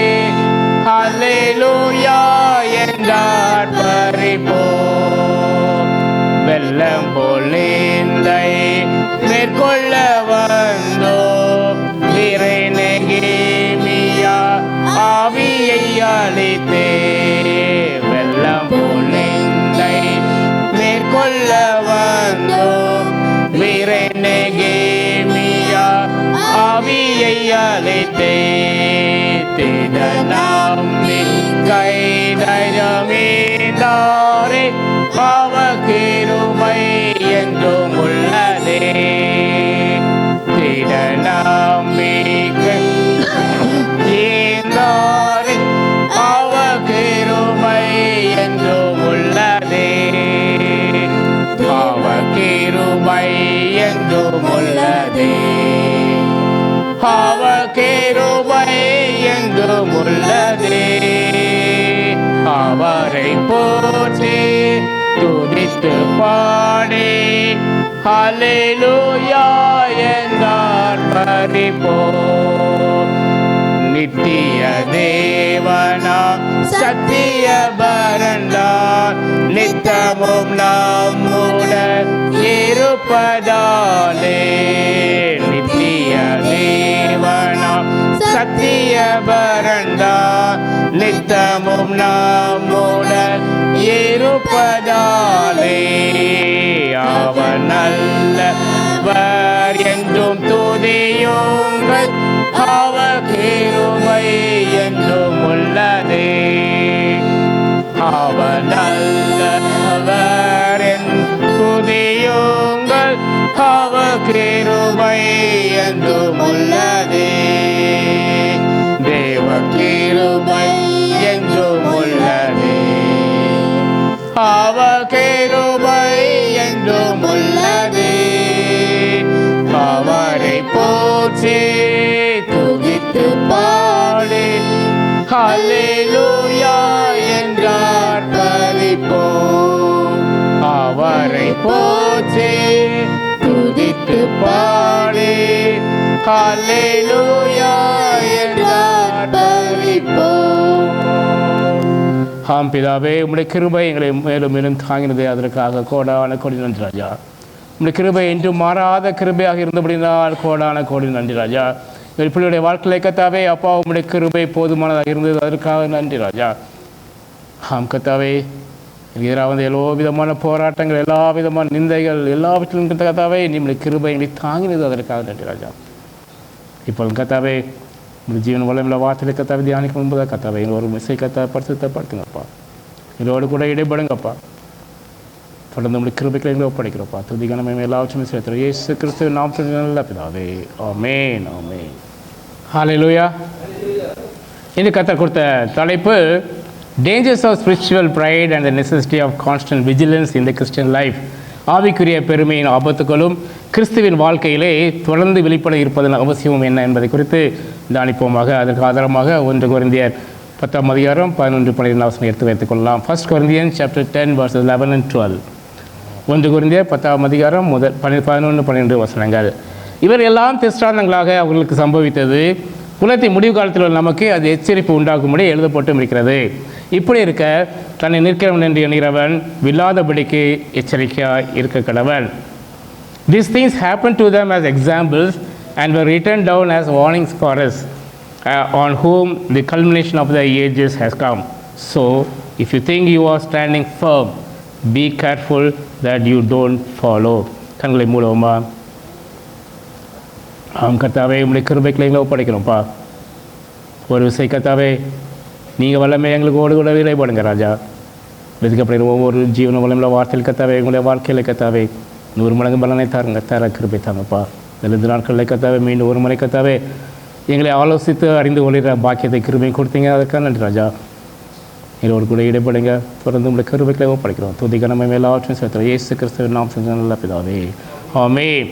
ஹல்லேலூயா என்றார் பரிபோ வெள்ளம் பொழிந்தை மேற்கொள்ள வந்தோ இறை நெகேமியா ஆவியை அளித்தே வெள்ளம் பொழிந்தை மேற்கொள்ள வந்தோ இறை நெகேமியா ஆவியை அளித்தே திடனாமின் கைதரமீந்தாரே அவர் கிருபை என்றும் உள்ளதே திடனாமிக்கு ஈந்தாரே அவர் கிருபை என்றும் உள்ளதே அவர் கிருபை என்றும் உள்ளதே அவர் கிருபை என்றும் உள்ளதே அவரை போற்றி துதித்து பாடி ஹல்லேலூயா என்றார் பரிபோ நித்திய தேவனா சத்திய பரந்தார் நித்தமும் நம்முடன் இருப்பதாலே நித்திய தேவனா சத்திய பரந்தார் நித்தமும் நம்முடன் இருப்பதாலே அவர் நல்லவர் என்றும் துதியுங்கள் அவர் கிருபை என்றும் உள்ளதே அவர் நல்லவர் என்று துதியுங்கள் அவர் கிருபை என்றும் உள்ளதே தேவ கிருபை என்றும் உள்ளதே அவர் கிருபை என்றும் உள்ளதே அவரை போற்றி துதித்து பாடி ஹல்லேலூயா என்றார் பரிபோ அவரை போற்றி துதித்து பாடி ஹல்லேலூயா என்றார் பரிபோ ஆம் பிதாவே உம்முடைய கிருபை எங்களை மேலும் மேலும் தாங்கினது அதற்காக கோடான கோடி நன்றி ராஜா உம்முடைய கிருபை என்றும் மாறாத கிருபையாக இருந்தபடினால் கோடான கோடி நன்றி ராஜா எங்கள் பிள்ளையுடைய வாழ்க்கையை கத்தாவே அப்பா உம்முடைய கிருபை போதுமானதாக இருந்தது அதற்காக நன்றி ராஜா ஆம் கத்தாவே எதிராக வந்து எல்லா விதமான போராட்டங்கள், எல்லா விதமான நிந்தைகள், எல்லாவற்றிலும் கத்தாவே நம்முடைய கிருபை எங்களை தாங்கினது, அதற்காக நன்றி ராஜா. இப்போ கத்தாவே உங்கள் ஜீவன் வளமுள்ள வார்த்தையை கத்தாவை தியானிக்கும் முன்பதாக கத்தாவை ஒரு மிசை பரிசுத்தப்படுத்துங்கப்பா. இதோடு கூட இடைப்படுங்கப்பா. தொடர்ந்து நம்முடைய கிருபைகளை எங்களை ஒப்படைக்கிறோப்பா. துதிக்கான மேம் எல்லாவற்றையும் சேர்த்துறோம். இயேசு கிறிஸ்துவ நாமத்தில் நல்ல பிதாவே, ஆமென் ஆமென். ஹல்லேலூயா. இந்த கர்த்தர் கொடுத்த தலைப்பு dangers of spiritual pride and the necessity of constant vigilance in the Christian life. ஆவிக்குரிய பெருமையின் ஆபத்துகளும் கிறிஸ்துவின் வாழ்க்கையிலே தொடர்ந்து வெளிப்பட இருப்பதன் அவசியமும் என்ன என்பதை குறித்து தியானிப்போமாக. அதற்கு ஆதாரமாக 1 கொரிந்தியர் 10ஆம் அதிகாரம் 11-12 எடுத்து வைத்துக் கொள்ளலாம். 1 Corinthians chapter 10 verses 11 and 12. 1 கொரிந்தியர் 10ஆம் அதிகாரம் 11-12 வசனங்கள். இவர் எல்லாம் திஷ்டாந்தங்களாக அவர்களுக்கு சம்பவித்தது. குலத்தின் முடிவு காலத்தில் உள்ள நமக்கு அது எச்சரிப்பு உண்டாகும்படி எழுதப்பட்டும் இருக்கிறது. இப்படி இருக்க தன்னை நிற்கிறவன் என்று எண்ணுகிறவன் வில்லாதபடிக்கு எச்சரிக்கையாய் இருக்க கடவன். These things happened to them as examples and were written down as warnings for us, on whom the culmination of the ages has come. So, if you think you are standing firm, be careful that you don't follow. கண்களை மூலமா கர்த்தாவே உங்களுடைய கிருபைகளை எங்களை ஒப்படைக்கிறோம்ப்பா. ஒரு விஷயம் கர்த்தாவே நீங்கள் வல்லமை எங்களுக்கு ஓடு கூட இடைப்படுங்க ராஜா. வெதுக்கப்படுகிற ஒவ்வொரு ஜீவன வல்லமுள்ள வார்த்தையில் கர்த்தாவே எங்களுடைய வாழ்க்கையில் கர்த்தாவே 100 மடங்கு பலனை தாருங்க, தர கிருபை தாங்கப்பா. 7 நாட்களில் கர்த்தாவே மீண்டும் ஒரு முறை கர்த்தாவே எங்களை ஆலோசித்து அறிந்து கொள்கிற பாக்கியத்தை கிருபை கொடுத்தீங்க, அதுக்காக நன்றி ராஜா. எங்களோடு கூட இடைப்படுங்க. தொடர்ந்து உங்களுடைய கிருபைகளை ஒப்படைக்கிறோம். துதிக்க நம்ம எல்லாவற்றையும் சேர்த்துறோம். இயேசு கிறிஸ்துவின் நாமத்தில் நல்ல பிதாவே, ஆமென்.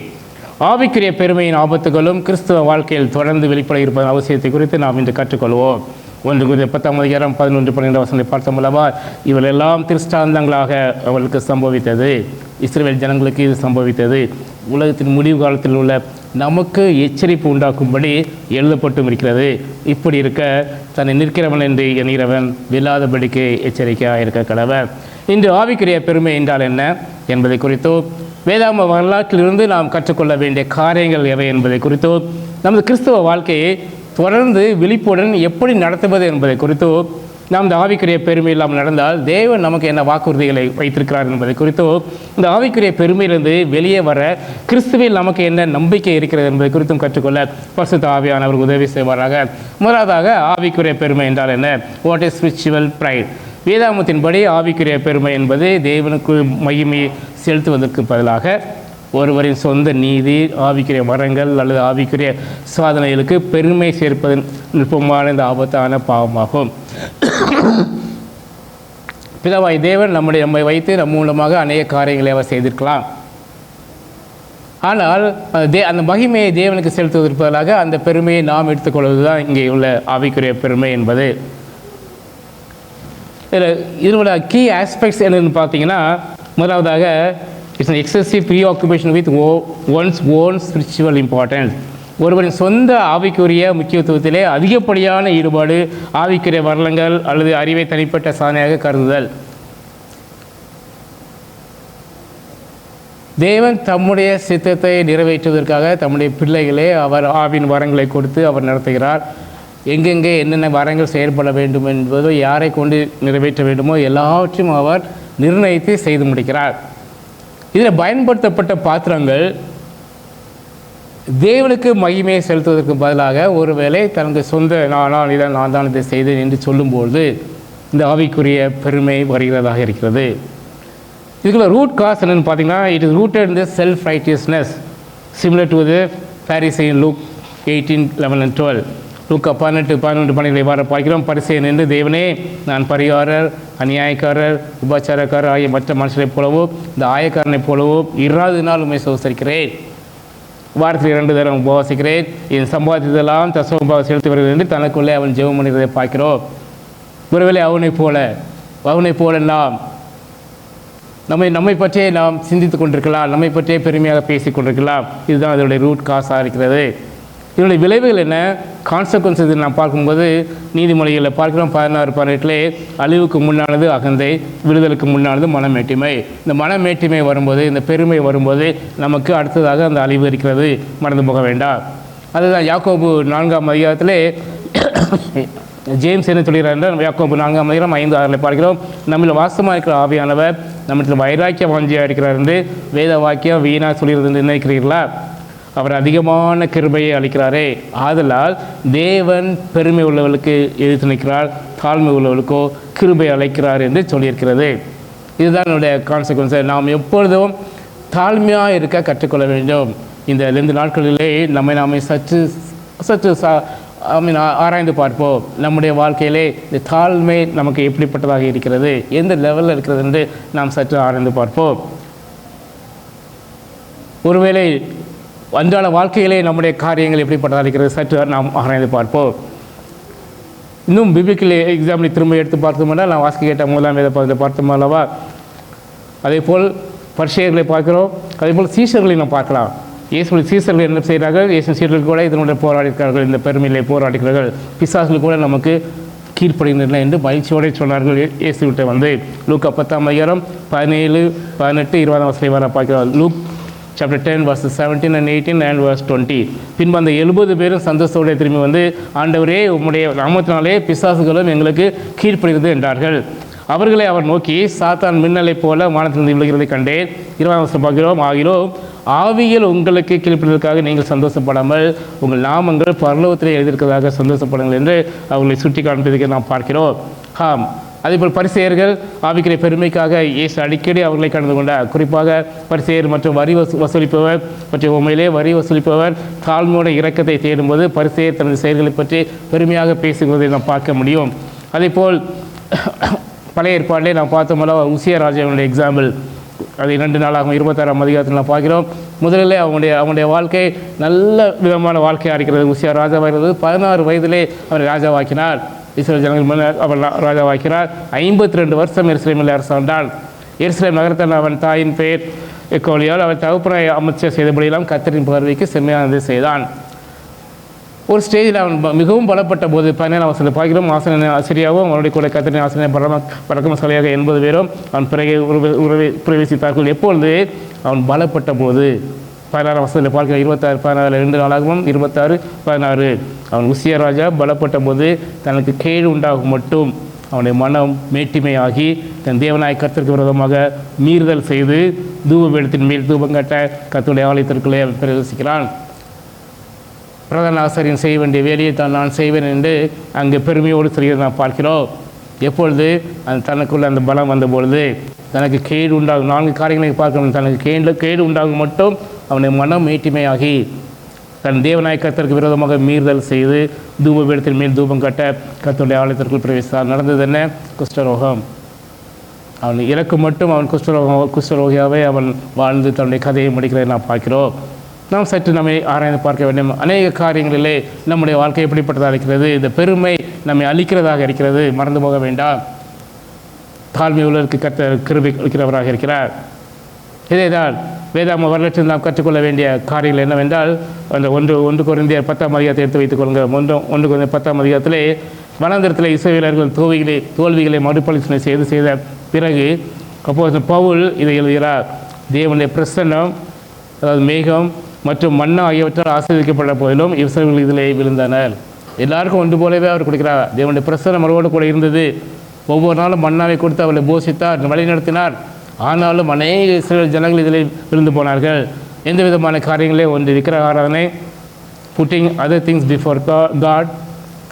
ஆவிக்குரிய பெருமையின் ஆபத்துகளும் கிறிஸ்துவ வாழ்க்கையில் தொடர்ந்து வெளிப்பட இருப்பதன் அவசியத்தை குறித்து நாம் இன்று கற்றுக்கொள்வோம். 1 கொரிந்தியர் 10ஆம் அதிகாரம் 11-12 வசனங்களை பார்த்தோம் அல்லவா? இவளெல்லாம் திருஷ்டாந்தங்களாக அவளுக்கு சம்பவித்தது. இஸ்ரவேல் ஜனங்களுக்கு இது சம்பவித்தது. உலகத்தின் முடிவு காலத்தில் உள்ள நமக்கு எச்சரிப்பு உண்டாக்கும்படி எழுதப்பட்டும் இருக்கிறது. இப்படி இருக்க தன்னை நிற்கிறவன் என்று எண்ணுகிறவன் வில்லாதபடிக்கு எச்சரிக்கையாக இருக்க கடவன். இன்று ஆவிக்குரிய பெருமை என்றால் என்ன என்பதை குறித்தோ, வேதாகம வரலாற்றிலிருந்து நாம் கற்றுக்கொள்ள வேண்டிய காரியங்கள் எவை என்பதை குறித்தோ, நமது கிறிஸ்தவ வாழ்க்கையை தொடர்ந்து விழிப்புடன் எப்படி நடத்துவது என்பதை குறித்தோ, நாம் இந்த ஆவிக்குரிய பெருமை இல்லாமல் நடந்தால் தேவன் நமக்கு என்ன வாக்குறுதிகளை வைத்திருக்கிறார் என்பதை குறித்தோ, இந்த ஆவிக்குரிய பெருமையிலிருந்து வெளியே வர கிறிஸ்துவில் நமக்கு என்ன நம்பிக்கை இருக்கிறது என்பதை குறித்தும் கற்றுக்கொள்ள பரிசுத்த ஆவியானவர் உதவி செய்வாராக. முதலாவதாக ஆவிக்குரிய பெருமை என்றால் என்ன? What is spiritual pride? வேதாகமத்தின்படி ஆவிக்குரிய பெருமை என்பது தேவனுக்கு மகிமையை செலுத்துவதற்கு பதிலாக ஒருவரின் சொந்த நீதி, ஆவிக்குரிய வரங்கள் அல்லது ஆவிக்குரிய சாதனைகளுக்கு பெருமை சேர்ப்பதன் நுட்பமான இந்த ஆபத்தான பாவமாகும். பிதாவாய் தேவன் நம்மை வைத்து நம் மூலமாக அநேக காரியங்களை அவர் செய்திருக்கலாம். ஆனால் அந்த மகிமையை தேவனுக்கு செலுத்துவதற்கு பதிலாக அந்த பெருமையை நாம் எடுத்துக்கொள்வது தான் இங்கே உள்ள ஆவிக்குரிய பெருமை என்பது. இதனோட கீ ஆஸ்பெக்ட்ஸ் என்னன்னு பார்த்தீங்கன்னா, முதலாவதாக it's an excessive preoccupation with one's own spiritual importance. ஒருவரின் சொந்த ஆவிக்குரிய முக்கியத்துவத்திலே அதிகப்படியான ஈடுபாடு, ஆவிக்குரிய வரலங்கள் அல்லது அறிவை தனிப்பட்ட சாதனையாக கருதுதல். தேவன் தம்முடைய சித்தத்தை நிறைவேற்றுவதற்காக தம்முடைய பிள்ளைகளே அவர் ஆவின் வரங்களை கொடுத்து அவர் நடத்துகிறார். எங்கெங்கே என்னென்ன வரங்கள் செயல்பட வேண்டும் என்பதோ, யாரை கொண்டு நிறைவேற்ற வேண்டுமோ எல்லாவற்றையும் அவர் நிர்ணயித்து செய்து முடிக்கிறார். இதில் பயன்படுத்தப்பட்ட பாத்திரங்கள் தேவனுக்கு மகிமையை செலுத்துவதற்கு பதிலாக ஒருவேளை தனக்கு சொந்த நான் தான் இதை செய்தேன் என்று சொல்லும்போது இந்த ஆவிக்குரிய பெருமை வருகிறதாக இருக்கிறது. இதுக்குள்ள ரூட் காஸ் என்னென்னு பார்த்தீங்கன்னா, it is rooted in the self righteousness similar to the Pharisee in Luke 18:11 and 12. லூக்கா 18:11 இவ்வாறு பார்க்கிறோம். பரிசேயன் என்று, தேவனே நான் பரிகாரர், அநியாயக்காரர், உபாச்சாரக்காரர் ஆகிய மற்ற மனுஷரைப் போலவோ இந்த ஆயக்காரனைப் போலவோ இராது நாள் உண்மை சோசரிக்கிறேன். வாரத்தில் 2 தரம் உபவாசிக்கிறேன். என் சம்பாதித்ததெல்லாம் தசமபாக செலுத்தி வருகிறது என்று தனக்குள்ளே அவன் ஜெபம் பண்ணுறதை பார்க்கிறோம். ஒருவேளை அவனைப் போல நாம் நம்மை பற்றியே நாம் சிந்தித்து கொண்டிருக்கலாம், நம்மை பற்றியே பெருமையாக பேசி கொண்டிருக்கலாம். இதுதான் அதனுடைய ரூட் காசாக இருக்கிறது. இதனுடைய விளைவுகள் என்ன, கான்சிக்வன்சஸ் நாம் பார்க்கும்போது நீதிமொழிகளில் பார்க்கிறோம் 16:18 அழிவுக்கு முன்னானது அகந்தை, விடுதலுக்கு முன்னானது மனமேட்டிமை. இந்த மனமேட்டிமை வரும்போது, இந்த பெருமை வரும்போது நமக்கு அடுத்ததாக அந்த அழிவு இருக்கிறது, மறந்து போக வேண்டாம். அதுதான் யாக்கோபு 4ஆம் அதிகாரத்திலே ஜேம்ஸ் என்ன சொல்கிறார் என்றால் யாக்கோபு 4:5-6 பார்க்கிறோம். நம்மில் வாசமாக இருக்கிற ஆவியானவர் நம்மிடத்தில் வைராக்கிய வாஞ்சியாக இருக்கிறார் என்று வேத வாக்கியம் வீணாக சொல்கிறது என்று நினைக்கிறீர்களா? அவர் அதிகமான கிருபையை அளிக்கிறாரே. ஆதலால் தேவன் பெருமை உள்ளவர்களுக்கு எதிர்த்து நிற்கிறார், தாழ்மை உள்ளவர்களுக்கோ கிருபை அளிக்கிறார் என்று சொல்லியிருக்கிறது. இதுதான் என்னுடைய கான்சிக்வன்ஸை. நாம் எப்பொழுதும் தாழ்மையாக இருக்க கற்றுக்கொள்ள வேண்டும். இந்த 2 நாட்களிலே நாமே சற்று ஆராய்ந்து பார்ப்போம். நம்முடைய வாழ்க்கையிலே இந்த தாழ்மை நமக்கு எப்படிப்பட்டதாக இருக்கிறது, எந்த லெவலில் இருக்கிறது என்று நாம் சற்று ஆராய்ந்து பார்ப்போம். ஒருவேளை அன்றாட வாழ்க்கையிலே நம்முடைய காரியங்கள் எப்படிப்பட்டதாக இருக்கிறது சற்று நாம் ஆராய்ந்து பார்ப்போம். இன்னும் பிபிக்கல் எக்ஸாம்பிளை திரும்ப எடுத்து பார்த்தோம்னா நான் வாசிக்க கேட்ட 1ஆம் வேத பகுதியில் பார்த்தோம் அல்லவா, அதே போல் பரிசேயர்களை பார்க்கிறோம், அதே போல் சீஷர்களை நாம் பார்க்கலாம். இயேசு சீசர்கள் என்ன செய்கிறார்கள்? இயேசு சீடர்கள் கூட இதனுடைய போராடிக்கிறார்கள், இந்த பெருமையிலே போராடுகிறார்கள். பிசாசுகள் கூட நமக்கு கீழ்ப்படுகின்றன என்று மகிழ்ச்சியோடு சொன்னார்கள். இயேசுகிட்ட வந்து லூக்கா 10:17-18-20 வரை பார்க்கிறோம். Luke chapter 10 verses 17 and 18 and verse 20. பின்பு அந்த 70 பேரும் சந்தோஷத்தோடு திரும்பி வந்து, ஆண்டவரே உம்முடைய நாமத்தினாலே பிசாசுகளும் எங்களுக்கு கீழ்ப்படுகிறது என்றார்கள். அவர்களை அவர் நோக்கி, சாத்தான் மின்னலை போல வானத்திலிருந்து விழுகிறதை கண்டேன். 20 பார்க்கிறோம். ஆகிலும் ஆவியில் உங்களுக்கு கீழ்ப்படுவதற்காக நீங்கள் சந்தோஷப்படாமல் உங்கள் நாமங்கள் பரலோகத்திலே எழுதியிருக்கிறதாக சந்தோஷப்படுங்கள் என்று அவர்களை சுட்டி காண்பதற்கு நாம் பார்க்கிறோம். அதேபோல் பரிசேயர்கள் ஆவிக்கிற பெருமைக்காக இயேசு அடிக்கடி அவர்களை கலந்து கொண்டார். குறிப்பாக பரிசேயர் மற்றும் வரி வசூலிப்பவர் மற்றும் உண்மையிலே வரி வசூலிப்பவர் தாழ்மையோட இரக்கத்தை தேடும்போது பரிசேயர் தனது செயல்களை பற்றி பெருமையாக பேசுவதை நாம் பார்க்க முடியும். அதேபோல் பழைய ஏற்பாட்டிலே நாம் பார்த்தோம்ல உசியா ராஜாவுடைய எக்ஸாம்பிள், அது 2 நாளாகும் 26ஆம் அதிகாரத்தில் நாம் பார்க்கிறோம். முதலில் அவனுடைய வாழ்க்கை நல்ல விதமான வாழ்க்கையாக இருக்கிறது. உசியா ராஜாவாக இருந்தது. 16 வயதிலே அவரை ராஜாவாக்கினார். இஸ்ரேல் ஜனங்கள் முன்னர் அவர் ராஜாவாக்கினார். 52 வருஷம் எருசலேமில் அரசாண்டான். எருசலேம் நகரத்தில் அவன் தாயின் பெயர் எக்கோலியால் அவன் தகப்பனை அமைச்சர் செய்தபடியெல்லாம் கர்த்தரின் பார்வைக்கு செம்மையானதை செய்தான். ஒரு ஸ்டேஜில் அவன் மிகவும் பலப்பட்ட போது 17ஆம் வசனத்தில் பார்க்கிறோம். ஆசன ஆசிரியாவும் அவனுடைய கூட கர்த்தரின் ஆசனை பழக்கமசாலியாக 80 பேரும் அவன் பிறகு பிரவேசித்தார்கள். எப்பொழுது அவன் பலப்பட்ட போது 16ஆம் வசனத்தில் பார்க்கிற 26-16 2 நாளாகவும் 26-16 அவன் உசியா ராஜா பலப்பட்ட போது தனக்கு கேடு உண்டாகும் மட்டும் அவனுடைய மனம் மேட்டிமையாகி தன் தேவனாய் கர்த்தருக்கு விரோதமாக மீறுதல் செய்து தூபபீடத்தின் மேல் தூபம் கட்ட கர்த்தருடைய ஆலயத்திற்குள்ளே அவன் பிரவேசிக்கிறான். பிரதான ஆசாரியன் செய்ய வேண்டிய வேலையை நான் செய்வேன் என்று அங்கே பெருமையோடு செய்கிறதை நாம் பார்க்கிறோம். எப்பொழுது தனக்குள்ள அந்த பலம் வந்தபொழுது தனக்கு கேடு உண்டாகும் 4 காரியங்களை பார்க்கணும். தனக்கு கேடு உண்டாகும் மட்டும் அவனை மனம் மேட்டிமையாகி தன் தேவனாய் கர்த்தருக்கு விரோதமாக மீறுதல் செய்து தூபபீடத்தின் மேல் தூபம் கட்ட கர்த்தருடைய ஆலயத்திற்குள் பிரவேசித்தார். நடந்தது என்ன? குஷ்டரோகம். அவன் இறக்கு மட்டும் அவன் குஷ்டரோகியாகவே அவன் வாழ்ந்து தன்னுடைய கதையை முடிக்கிறதை நாம் பார்க்கிறோம். நாம் சற்று நம்மை ஆராய்ந்து பார்க்க வேண்டும். அநேக காரியங்களிலே நம்முடைய வாழ்க்கை எப்படிப்பட்டதாக இருக்கிறது. இந்த பெருமை நம்மை அழிக்கிறதாக இருக்கிறது. மறந்து போக வேண்டாம். தாழ்மை உள்ளவருக்கு கர்த்தர் கிருபை அளிக்கிறவராக இருக்கிறார். இதேதான் வேதாம வரலாற்றில் நாம் கற்றுக்கொள்ள வேண்டிய காரியங்கள் என்னவென்றால், அந்த 1 கொரிந்தியர் 10ஆம் அதிகாரத்தை எடுத்து வைத்துக் கொள்ளுங்கள். 1 கொரிந்தியர் 10ஆம் அதிகாரத்திலே வனாந்திரத்திலே இஸ்ரவேலர்கள் தோல்விகளை மறுபரிசீலனை செய்த பிறகு அப்போஸ்தலன் பவுல் இதை எழுதுகிறார். தேவனுடைய பிரசன்னம், அதாவது மேகம் மற்றும் மன்னா ஆகியவற்றால் ஆசீர்வதிக்கப்பட்ட போதிலும் இஸ்ரவேலர்கள் இதிலே விழுந்தனர். எல்லாருக்கும் ஒன்று போலவே அவர் கொடுக்கிறார். தேவனுடைய பிரசன்னம் அவரோடு கூட இருந்தது. ஒவ்வொரு நாளும் மன்னாவை கொடுத்து அவளை போஷித்தார், வழிநடத்தினார். ஆனாலும் அநேக இஸ்ரவேல் ஜனங்கள் இதில் விழுந்து போனார்கள். எந்த விதமான காரியங்களே ஒன்று விக்கிரக ஆராதனை, putting other things before God,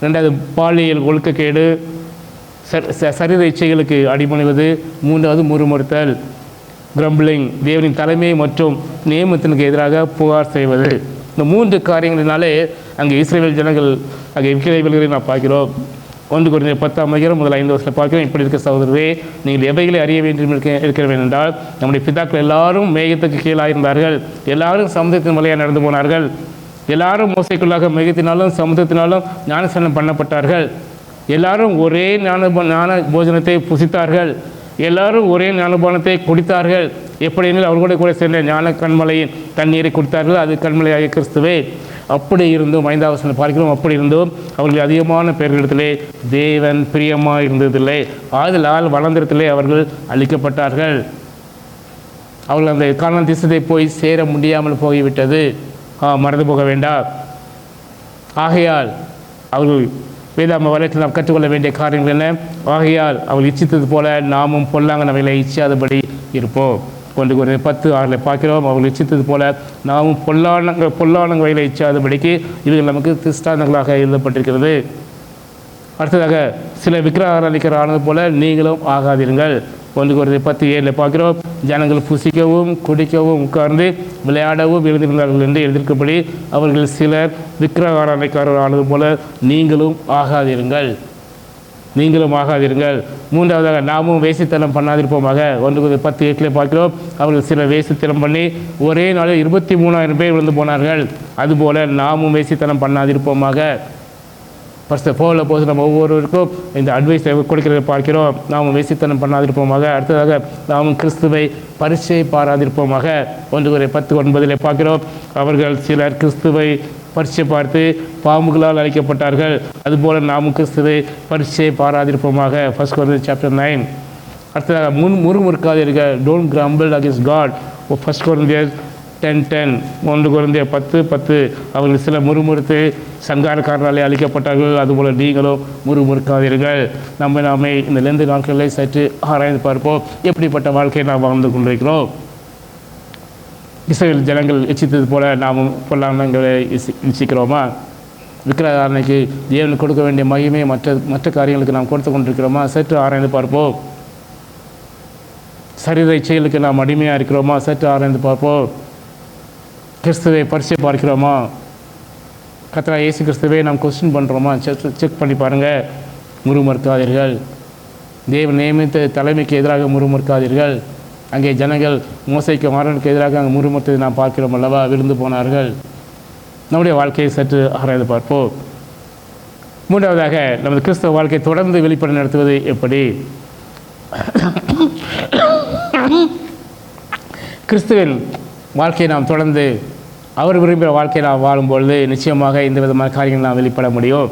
2வது பாலியல் ஒழுக்கக்கேடு, சரீர இச்சைகளுக்கு அடிபணிவது, 3வது முறுமுறுத்தல் கிரம்பிளிங், தேவனின் தலைமை மற்றும் நியமத்திற்கு எதிராக புகார் செய்வது. இந்த 3 காரியங்களினாலே அங்கே இஸ்ரவேல் ஜனங்கள் அங்கே விக்கிரகளை நாம் பார்க்கிறோம். 1 கொரிந்தியர் 10ஆம் அதிகாரம் முதல் 5 வருஷத்தில் பார்க்கிறோம். இப்படி இருக்க சகோதரரே, நீங்கள் எவைகளை அறிய வேண்டும் இருக்கிறேன் என்றால், நம்முடைய பிதாக்கள் எல்லாரும் மேகத்துக்கு கீழாக இருந்தார்கள். எல்லாரும் சமுத்திரத்தின் வழியாக நடந்து போனார்கள். எல்லாரும் மோசைக்குள்ளாக மேகத்தினாலும் சமுத்திரத்தினாலும் ஞானஸ்நானம் பண்ணப்பட்டார்கள். எல்லாரும் ஒரே ஞான போஜனத்தை புசித்தார்கள். எல்லாரும் ஒரே ஞானபானத்தை குடித்தார்கள். எப்படியெனில் அவர்களோட கூட சேர்ந்த ஞான கண்மலையின் தண்ணீரை குடித்தார்கள். அது கண்மலையாகிய கிறிஸ்துவே. அப்படி இருந்தும் 5ஆம் வசனத்தில் பார்க்கிறோம். அப்படி இருந்தும் அவர்கள் அதிகமான பேர்களிடத்திலே தேவன் பிரியமாக இருந்ததில்லை. ஆதலால் வனாந்திரத்திலே அவர்கள் அழிக்கப்பட்டார்கள். அவர்கள் அந்த கானான் தேசத்தை போய் சேர முடியாமல் போய்விட்டது. மறந்து போக வேண்டாம். ஆகையால் அவர்கள் வேதாம வலயத்தில் நாம் கற்றுக்கொள்ள வேண்டிய காரியங்கள் என்ன? ஆகையால் அவள் இச்சித்தது போல நாமும் பொல்லாங்கனவைகளை இச்சாதபடி இருப்போம். 1 கொரிந்தியர் 10:6 பார்க்கிறோம். அவர்கள் இச்சித்தது போல நாமும் பொல்லானவைகளை இச்சாதபடிக்கு இவர்கள் நமக்கு திஷ்டாந்தங்களாக எழுதப்பட்டிருக்கிறது. அடுத்ததாக சில விக்கிரகாராதிக்கர் ஆனது போல நீங்களும் ஆகாதீர்கள். 1 கொரிந்தியர் 10:7 பார்க்கிறோம். ஜனங்கள் புசிக்கவும் குடிக்கவும் உட்கார்ந்து விளையாடவும் இருந்திருந்தார்கள் என்று எழுதியிருக்கபடி அவர்கள் சிலர் விக்கிரகாராதிக்காரர் ஆனது போல நீங்களும் ஆகாதீர்கள். மூன்றாவதாக நாமும் வேசித்தனம் பண்ணாதிருப்போமாக. 1 கொரிந்தியர் 10:8 பார்க்கிறோம். அவர்கள் சில வேசித்தனம் பண்ணி ஒரே நாளில் 23,000 பேர் விழுந்து போனார்கள். அதுபோல நாமும் வேசித்தனம் பண்ணாதிருப்போமாக. ஃபர்ஸ்ட் போல போது நம்ம ஒவ்வொருவருக்கும் இந்த அட்வைஸ் கொடுக்கிறத பார்க்கிறோம். நாமும் வேசித்தனம் பண்ணாதிருப்போமாக. அடுத்ததாக நாமும் கிறிஸ்துவை பரீட்சை பாராதிருப்போமாக. 1 கொரிந்தியர் 10:9 பார்க்கிறோம். அவர்கள் சிலர் கிறிஸ்துவை பரீட்சை பார்த்து பாம்புகளால் அழைக்கப்பட்டார்கள். அதுபோல் நாமும் கிறிஸ்துவை பரீட்சை பாராதிருப்போமாக. 1 கொரிந்தியர் சாப்டர் 9. அடுத்ததாக முறுமுறுக்காதீர்கள். Don't grumble against God. 1 கொரிந்தியர் 10:10. 1 கொரிந்தியர் 10:10. அவர்கள் சில முறுமுறுத்து சங்காரக்காரனாலே அழிக்கப்பட்டார்கள். அதுபோல் நீங்களும் முறுமுறுக்காதீர்கள். நாமே இந்த லெந்து நாட்களை சற்று ஆராய்ந்து பார்ப்போம். எப்படிப்பட்ட வாழ்க்கையை நாம் வாழ்ந்து கொண்டிருக்கிறோம்? இஸ்ரவேல் ஜனங்கள் இச்சித்தது போல நாமும் பொல்லாங்கங்களை இச்சிக்கிறோமா? விக்கிரகாரனுக்கு தேவன் கொடுக்க வேண்டிய மகிமை மற்ற காரியங்களுக்கு நாம் கொடுத்து கொண்டிருக்கிறோமா? சற்று ஆராய்ந்து பார்ப்போம். சரீர செயலுக்கு நாம் அடிமையாக இருக்கிறோமா? சற்று ஆராய்ந்து பார்ப்போம். கிறிஸ்துவை பரிசை பார்க்கிறோமா? கர்த்தராகிய இயேசு கிறிஸ்துவை நாம் கொஸ்டின் பண்ணுறோமா? செக் பண்ணி பாருங்கள். முறுமுறுக்காதீர்கள். தேவன் நியமித்த தலைமைக்கு எதிராக முறுமுறுக்காதீர்கள். அங்கே ஜனங்கள் மோசைக்கு மாறனுக்கு எதிராக அங்கே முறுமுறுத்ததை நாம் பார்க்கிறோம் அல்லவா? விழுந்து போனார்கள். நம்முடைய வாழ்க்கையை சற்று ஆராய்ந்து பார்ப்போம். மூன்றாவதாக நமது கிறிஸ்தவ வாழ்க்கை தொடர்ந்து வெளிப்பட நடத்துவது எப்படி? கிறிஸ்துவின் வாழ்க்கையை நாம் தொடர்ந்து அவர் விரும்புகிற வாழ்க்கையை நாம் வாழும்பொழுது நிச்சயமாக இந்த விதமான காரியங்கள் நாம் வெளிப்பட முடியும்.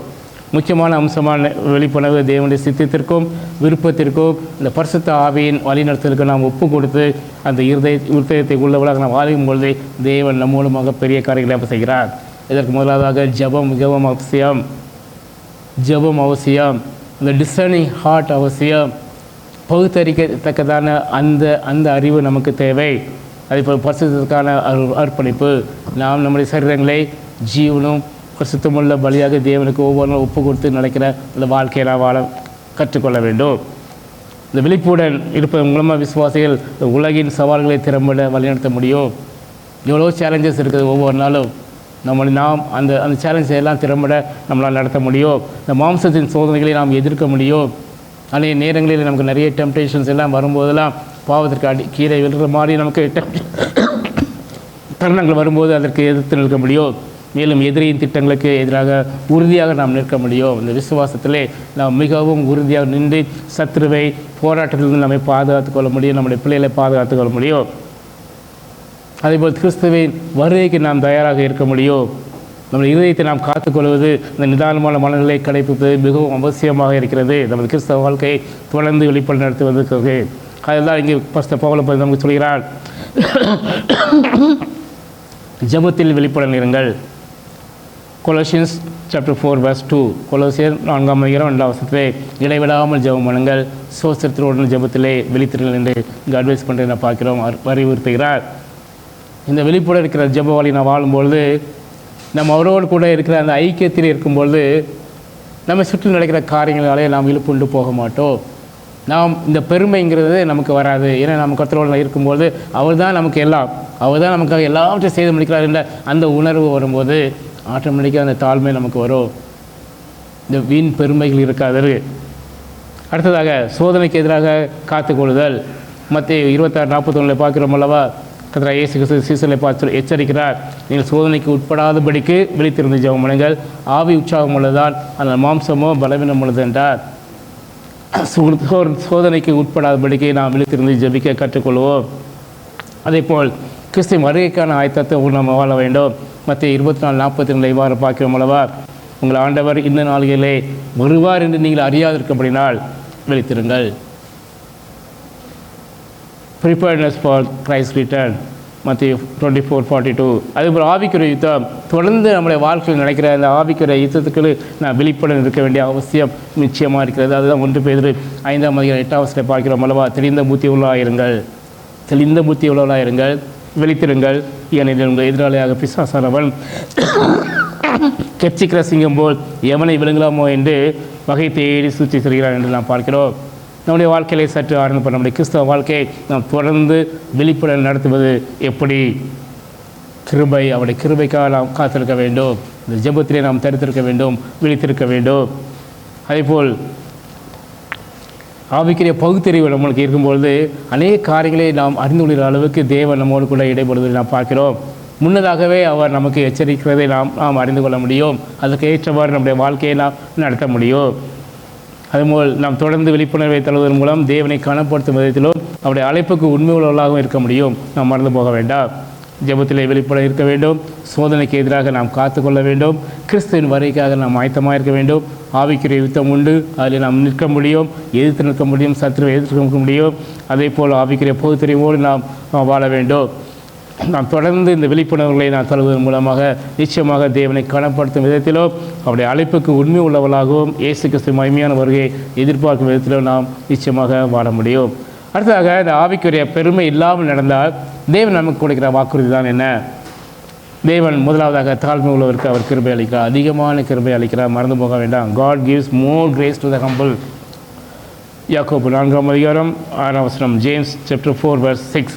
முக்கியமான அம்சமான வெளிப்படவு தேவனுடைய சித்தத்திற்கும் விருப்பத்திற்கும் இந்த பரிசுத்த ஆவியின் வழிநடத்தலுக்கு நாம் ஒப்பு கொடுத்து அந்த இருதயத்தை உள்ளவளாக நாம் வாழும் பொழுது தேவன் நம் மூலமாக பெரிய காரியங்களை செய்கிறார். இதற்கு முதலாவதாக ஜெபம் மிகவும் அவசியம். இந்த டிசர்னிங் ஹார்ட் அவசியம். பகுத்தறிக்கத்தக்கதான அந்த அறிவு நமக்கு தேவை. அதேபோல் பரிசுத்தத்துக்கான அர்ப்பணிப்பு. நாம் நம்முடைய சரீரங்களை ஜீவனும் பரிசுத்தமுள்ள பலியாக தேவனுக்கு ஒவ்வொரு ஒப்பு கொடுத்து நடக்கிற இந்த வாழ்க்கையை நாம் வாழ கற்றுக்கொள்ள வேண்டும். இந்த விழிப்புடன் இருப்பதன் மூலமாக விசுவாசிகள் உலகின் சவால்களை திறம்பட வழிநடத்த முடியும். எவ்வளோ சேலஞ்சஸ் இருக்குது ஒவ்வொரு நாளும். நாம் அந்த சேலஞ்சை எல்லாம் திறம்பட நம்மளால் நடத்த முடியும். இந்த மாம்சத்தின் சோதனைகளை நாம் எதிர்க்க முடியும். அநேக நேரங்களில் நமக்கு நிறைய டெம்டேஷன்ஸ் எல்லாம் வரும்போதெல்லாம் பாவத்திற்கு கீழே விழுற மாதிரி நமக்கு தருணங்கள் வரும்போது அதற்கு எதிர்த்து நிற்க முடியும். மேலும் எதிரியின் திட்டங்களுக்கு எதிராக உறுதியாக நாம் நிற்க முடியும். இந்த விசுவாசத்திலே நாம் மிகவும் உறுதியாக நின்று சத்துருவை போராட்டத்திலிருந்து நம்மை பாதுகாத்துக் கொள்ள முடியும். நம்முடைய பிள்ளைகளை பாதுகாத்துக் கொள்ள முடியும். அதேபோல் கிறிஸ்துவின் வருகைக்கு நாம் தயாராக இருக்க முடியும். நம்முடைய இருதயத்தை நாம் காத்துக்கொள்வது, இந்த நிதானமான மனநிலை கடைப்பிடிப்பது மிகவும் அவசியமாக இருக்கிறது. நமது கிறிஸ்தவ வாழ்க்கையை தொடர்ந்து வெளிப்பட நடத்துவதற்கு. அதெல்லாம் இங்கே பரிசுத்த பவுல் நமக்கு சொல்கிறார், ஜெபத்தில் வெளிப்பட இருங்கள். Colossians chapter 4:2. கொலோசியர் 4:2 இடைவிடாமல் ஜெபம் பண்ணுங்கள், சோஸ்திரத்தினுடன் ஜெபத்திலே விழித்திருங்கள் என்று இங்கே அட்வைஸ் பண்ணுறதை நான் பார்க்கிறோம், அறிவுறுத்துகிறார். இந்த வெளிப்பட இருக்கிற ஜெப வழி நான் வாழும்பொழுது நம்ம அவரோடு கூட இருக்கிற அந்த ஐக்கியத்தில் இருக்கும்பொழுது நம்ம சுற்றி நடக்கிற காரியங்களாலே நாம் இழுப்புண்டு போக மாட்டோம். நாம் இந்த பெருமைங்கிறது நமக்கு வராது. ஏன்னா நம்ம கர்த்தரோடு இருக்கும்போது அவர் தான் நமக்கு எல்லாம், அவர் தான் நமக்காக எல்லாவற்றையும் செய்து முடிக்கிறார் என்ற அந்த உணர்வு வரும்போது ஆட்டோமேட்டிக்காக அந்த தாழ்மை நமக்கு வரும். இந்த வீண் பெருமைகள் இருக்காது. அடுத்ததாக சோதனைக்கு எதிராக காத்துக்கொள்ளுதல். மத்தேயு 26:41 பார்க்கிறோம் அல்லவா? கர்த்தராகிய இயேசு கிறிஸ்து சீசர்களை பார்த்து எச்சரிக்கிறார், நீங்கள் சோதனைக்கு உட்படாதபடிக்கு விழித்திருந்து ஜெபம் பண்ணுங்கள், ஆவி உற்சாகம் உள்ளதால் அந்த மாம்சமோ பலவீனம் உள்ளது என்றார். சோதனைக்கு உட்படாதபடிக்கு நாம் விழித்திருந்து ஜெபிக்க கற்றுக்கொள்வோம். அதேபோல் கிறிஸ்துவின் வருகைக்கான ஆயத்தத்தை நம்ம வாழ வேண்டும். மத்தேயு 24:42 இவ்வாறு பார்க்கிறோம் அல்லவா? உங்கள் ஆண்டவர் இந்த நாள்களிலே வருவார் என்று நீங்கள் அறியாதிருக்கும்படினால் விழித்திருங்கள். Preparedness for Christ's return. மத்திய 24:42. அதுபோல் ஆவிக்குரிய யுத்தம் தொடர்ந்து நம்முடைய வாழ்க்கையில் நடக்கிற அந்த ஆவிக்குரிய யுத்தத்துக்கு நான் விழிப்புடன் இருக்க வேண்டிய அவசியம் நிச்சயமாக இருக்கிறது. அதுதான் 1 பேதுரு 5:8 பார்க்கிறோம் அல்லவா? தெளிந்த புத்தி உள்ளாயிருங்கள், தெளிந்த புத்தி உள்ளவர்களாயிருங்கள், விழித்திருங்கள், ஏனெனில் உங்கள் எதிராளியாக பிசாசானவன் கெச்சிக்கிற சிங்கம் போல் எவனை விழுங்கலாமோ என்று வகை தேடி சுற்றி செல்கிறான் என்று நாம் பார்க்கிறோம். நம்முடைய வாழ்க்கையிலே சற்று ஆரம்பிப்போம். நம்முடைய கிறிஸ்தவ வாழ்க்கையை நாம் தொடர்ந்து விழிப்புடன் நடத்துவது எப்படி? கிருபை, அவருடைய கிருபைக்காக நாம் காத்திருக்க வேண்டும். இந்த ஜெபத்திலே நாம் தடுத்திருக்க வேண்டும், விழித்திருக்க வேண்டும். அதேபோல் ஆவிக்குரிய பகுத்தறிவு நம்மளுக்கு இருக்கும்பொழுது அநேக காரியங்களை நாம் அறிந்து கொள்கிற அளவுக்கு தேவன் நம்மோடு கூட இடைப்படுவதை நாம் பார்க்கிறோம். முன்னதாகவே அவர் நமக்கு எச்சரிக்கிறதை நாம் அறிந்து கொள்ள முடியும். அதுக்கு ஏற்றவாறு நம்முடைய வாழ்க்கையை நாம் நடத்த முடியும். அதுபோல் நாம் தொடர்ந்து விழிப்புணர்வை தருவதன் மூலம் தேவனை கனப்படுத்தும் விதத்திலும் அவருடைய அழைப்புக்கு உண்மை உள்ளவர்களாகவும் இருக்க முடியும். நாம் மறந்து போக வேண்டாம். ஜெபத்திலே வெளிப்பட இருக்க வேண்டும். சோதனைக்கு எதிராக நாம் காத்துக்கொள்ள வேண்டும். கிறிஸ்துவின் வருகைக்காக நாம் ஆயத்தமாக இருக்க வேண்டும். ஆவிக்குரிய யுத்தம் உண்டு, அதில் நாம் நிற்க முடியும், எதிர்த்து நிற்க முடியும், சத்துருவை எதிர்க்க முடியும். அதே போல் ஆவிக்குரிய பகுத்தறிவோடு நாம் வாழ வேண்டும். நாம் தொடர்ந்து இந்த விழிப்புணர்வுகளை நாம் தருவதன் மூலமாக நிச்சயமாக தேவனை கனப்படுத்தும் விதத்திலும் அவருடைய அழைப்புக்கு உண்மை உள்ளவர்களாகவும் இயேசு கிறிஸ்து மகிமையான வருகையை எதிர்பார்க்கும் விதத்திலும் நாம் நிச்சயமாக வாழ முடியும். அடுத்ததாக இந்த ஆவிக்குரிய பெருமை இல்லாமல் நடந்தால் தேவன் நமக்கு கொடுக்கிற வாக்குறுதி தான் என்ன? தேவன் முதலாவதாக தாழ்மை உள்ளவருக்கு அவர் கிருபை அளிக்கிறார், அதிகமான கிருபை அளிக்கிறார். மறந்து போக வேண்டாம். God gives more grace to the humble. யாக்கோபு 4:6 ஜேம்ஸ் சாப்டர் 4:6.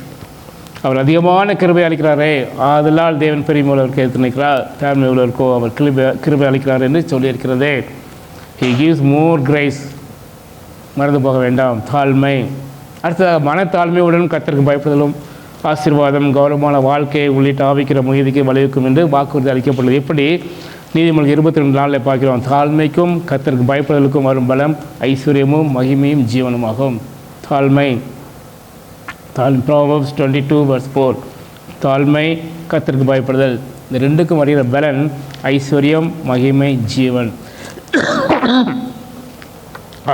அவர் அதிகமான கிருபை அளிக்கிறாரே, அதனால் தேவன் பெரிய உள்ளவருக்கு எடுத்து நிற்கிறார், தாழ்மை உள்ளவருக்கோ அவர் கிருபை அளிக்கிறார் என்று சொல்லியிருக்கிறதே. He gives more grace. மறந்து போக வேண்டாம். தாழ்மை. அடுத்ததாக மனத்தாழ்மையுடன் கர்த்தருக்கு பயப்படுதலும் ஆசீர்வாதம், கௌரவமான வாழ்க்கையை உள்ளிட்ட ஆவிக்கிற முயற்சிக்கு வலியுறுக்கும் என்று வாக்குறுதி அளிக்கப்பட்டுள்ளது. எப்படி? நீதிமொழி 22:4 பார்க்கிறோம். தாழ்மைக்கும் கர்த்தருக்கு பயப்படுதலுக்கும் வரும் பலம் ஐஸ்வர்யமும் மகிமையும் ஜீவனுமாகும். தாழ்மை. Proverbs 22:4. தாழ்மை, கர்த்தருக்கு பயப்படுதல், இந்த ரெண்டுக்கும் வருகிற பலன் ஐஸ்வர்யம், மகிமை, ஜீவன்.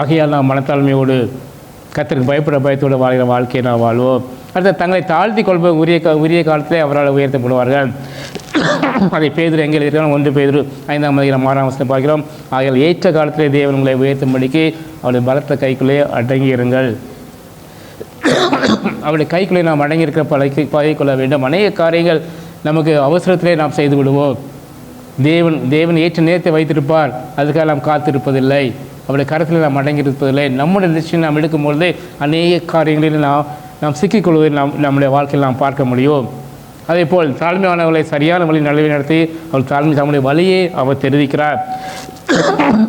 ஆகையால் நாம் மனத்தாழ்மையோடு கர்த்தருக்கு பயப்பட பயத்தோடு வாழ்கிற வாழ்க்கையை நாம் வாழ்வோம். அடுத்த தங்களை தாழ்த்தி கொள்ப உரிய காலத்திலே அவரால் உயர்த்தப்படுவார்கள். அதை பேதுரு எங்கே இருக்கிறான்? 1 பேதுரு 5:6 பார்க்கிறோம். ஆகையால் ஏற்ற காலத்திலே தேவன் உங்களை உயர்த்தும்படிக்கு அவருடைய பலத்த கைக்குள்ளே அடங்கி இருங்கள். அவருடைய கைக்குள்ளே நாம் அடங்கியிருக்கிற பழகிக்கொள்ள வேண்டும். அநேக காரியங்கள் நமக்கு அவசரத்திலே நாம் செய்து விடுவோம். தேவன் ஏற்ற நேரத்தை வைத்திருப்பார், அதுக்காக நாம் காத்திருப்பதில்லை. அவருடைய கரத்தில் நாம் அடங்கியிருப்பதில்லை. நம்முடைய டிசிஷன் நாம் எடுக்கும்பொழுது அநேக காரியங்களில் நாம் சிக்கிக்கொள்வதை நம்முடைய வாழ்க்கையில் நாம் பார்க்க முடியும். அதே போல் தாழ்மையானவர்களை சரியான வழி நடத்தி அவர் தம்முடைய வழியை அவர் தெரிவிக்கிறார்.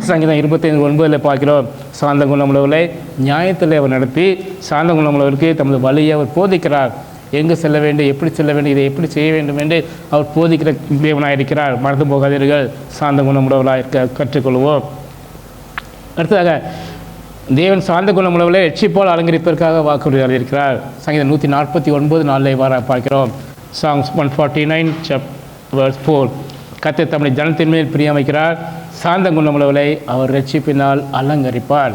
சங்கீதம் 25:9 பார்க்கிறோம். சாந்த குணமுள்ளவர்களை நியாயத்தில் அவர் நடத்தி சாந்த குணமுள்ளவருக்கு தமது வழியை அவர் போதிக்கிறார். எங்கு செல்ல வேண்டும், எப்படி செல்ல வேண்டும், இதை எப்படி செய்ய வேண்டும் என்று அவர் போதிக்கிற தேவனாக இருக்கிறார். மறந்து போகாதீர்கள். சாந்த குணமுள்ளவர்களாக கற்றுக்கொள்வோம். அடுத்ததாக தேவன் சாந்த குணமுள்ளவர்களை எச்சிப்போல் அலங்கரிப்பதற்காக வாக்குறுதி அளிக்கிறார். சங்கீதம் 149:4 பார்க்கிறோம். Songs 149:4. கர்த்தர் தம்முடைய ஜனத்தின் மேல் பிரியம் வைக்கிறார். சாந்த குணமுள்ளவர்களை அவர் ரட்சிப்பினால் அலங்கரிப்பார்.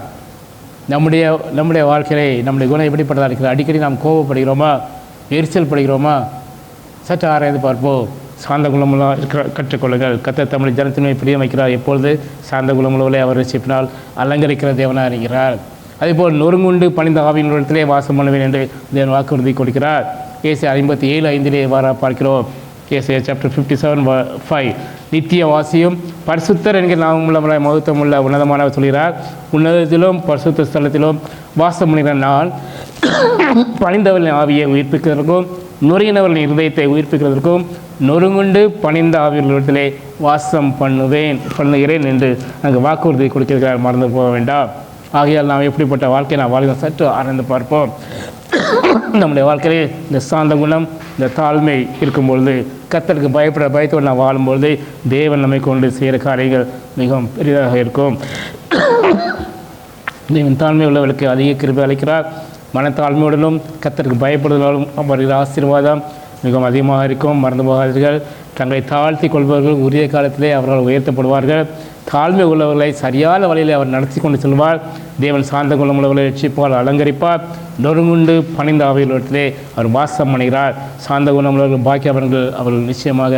நம்முடைய வாழ்க்கையை நம்முடைய குணம் எப்படிப்பட்டதாக இருக்கிறார்? அடிக்கடி நாம் கோபப்படுகிறோமா, எரிச்சல் படுகிறோமா? சற்று ஆராய்ந்து பார்ப்போம். சாந்த குணமுள்ள கற்றுக்கொள்ளுங்கள். கர்த்தர் தம்முடைய ஜனத்தின் மேல் பிரியம் வைக்கிறார். எப்பொழுது? சாந்த குணமுள்ளவர்களை அவர் ரட்சிப்பினால் அலங்கரிக்கிற தேவனாக இருக்கிறார். அதேபோல் நொறுங்குண்டு பணிந்த ஆவியினிடத்திலே வாசம் பண்ணுவேன் என்று தேவன் வாக்குறுதி கொடுக்கிறார். ஏசாயா 57:5 பார்க்கிறோம். ஏசாயா சாப்டர் 57:5. நித்திய வாசியும் பரிசுத்தர் என்கிற நாமமுள்ள மகத்துவமுள்ள உன்னதமானவர் சொல்கிறார். உன்னதத்திலும் பரிசுத்த ஸ்தலத்திலும் வாசம் பண்ணுகிற நான் பணிந்தவர்களின் ஆவியை உயிர்ப்பிக்கிறதற்கும் நொறுங்கினவர்களின் இருதயத்தை உயிர்ப்பிக்கிறதற்கும் நொறுங்குண்டு பணிந்த ஆவியர்களிடத்திலே வாசம் பண்ணுகிறேன் என்று அங்கு வாக்குறுதி கொடுக்கிறார். மறந்து போக வேண்டாம். ஆகையால் நாம் எப்படிப்பட்ட வாழ்க்கையை நாம் வாழ்க்கை சற்று ஆராய்ந்து பார்ப்போம். நம்முடைய வாழ்க்கையிலே இந்த சாந்த குணம், இந்த தாழ்மை இருக்கும்பொழுது, கர்த்தருக்கு பயத்தோடு நாம் வாழும்பொழுது தேவன் நம்மை கொண்டு செய்கிற காரியங்கள் மிகவும் பெரிதாக இருக்கும். தேவன் தாழ்மை உள்ளவர்களுக்கு அதிக கிருபை அளிக்கிறார். மனத்தாழ்மையுடனும் கர்த்தருக்கு பயப்படுவதாலும் வருகிற ஆசீர்வாதம் மிகவும் அதிகமாக இருக்கும். மறந்து போகாதீர்கள். தங்களை தாழ்த்தி கொள்பவர்கள் உரிய காலத்திலே அவர்கள் உயர்த்தப்படுவார்கள். தாழ்மை உள்ளவர்களை சரியான வழியில் அவர் நடத்தி கொண்டு செல்வார். தேவன் சாந்த குணம் உள்ளவர்களை ரட்சிப்பால் அலங்கரிப்பார். நொறுங்குண்டு பணிந்த அவையிலே அவர் வாசம் அடைகிறார். சாந்த குணம் உள்ளவர்கள் பாக்கியவர்கள் அவர்கள் நிச்சயமாக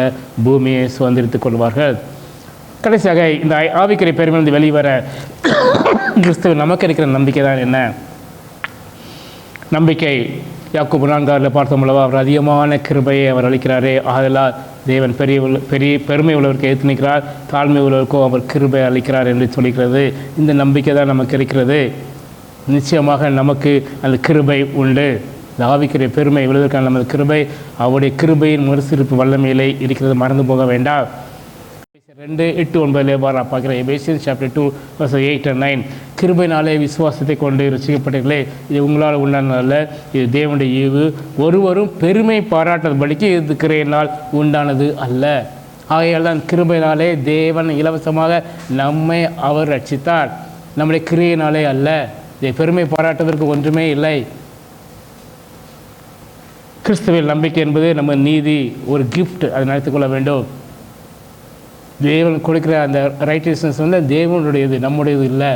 பூமியை சுதந்திரித்துக் கொள்வார்கள். கடைசியாக இந்த ஆவிக்குரிய பெருமையிலிருந்து வெளிவர கிறிஸ்துவ நமக்கு இருக்கிற நம்பிக்கை தான் என்ன? நம்பிக்கை யாக்கோபு 4:6 பார்த்தோம் அல்லவா, அவர் அதிகமான கிருபையை அவர் அளிக்கிறாரே, ஆதலால் தேவன் பெரிய பெருமை உள்ளவருக்கு ஏற்று நிற்கிறார், தாழ்மை உள்ளவருக்கும் அவர் கிருபை அளிக்கிறார் என்று சொல்லிக்கிறது. இந்த நம்பிக்கை தான் நமக்கு இருக்கிறது. நிச்சயமாக நமக்கு அந்த கிருபை உண்டு. இந்த ஆவிக்குரிய பெருமை விழுவதற்கான நமது கிருபை அவருடைய கிருபையின் மறுசிரிப்பு வல்லமையிலே இருக்கிறது, மறந்து போக வேண்டாம். 2:8-9 பார்க்கிறேன். எபேசியன்ஸ் சாப்டர் 2:8-9 கிருபையினாலே விசுவாசத்தை கொண்டு ரசிக்கப்பட்டீர்களே, இது உங்களால் உண்டானதல்ல, இது தேவனுடைய ஈவு, ஒருவரும் பெருமை பாராட்டாதபடிக்கு இது கிருபையினால் உண்டானது அல்ல. ஆகையால் தான் கிருபையினாலே தேவன் இலவசமாக நம்மை அவர் ரட்சித்தார், நம்முடைய கிருபையினாலே அல்ல. இதை பெருமை பாராட்டுவதற்கு ஒன்றுமே இல்லை. கிறிஸ்துவின் நம்பிக்கை என்பது நம்ம நீதி, ஒரு கிஃப்ட், அதை நடத்திக்கொள்ள வேண்டும். தேவன் கொடுக்குற அந்த ரைட்டியஸ்னஸ் வந்து தேவனுடையது, நம்முடையது இல்லை.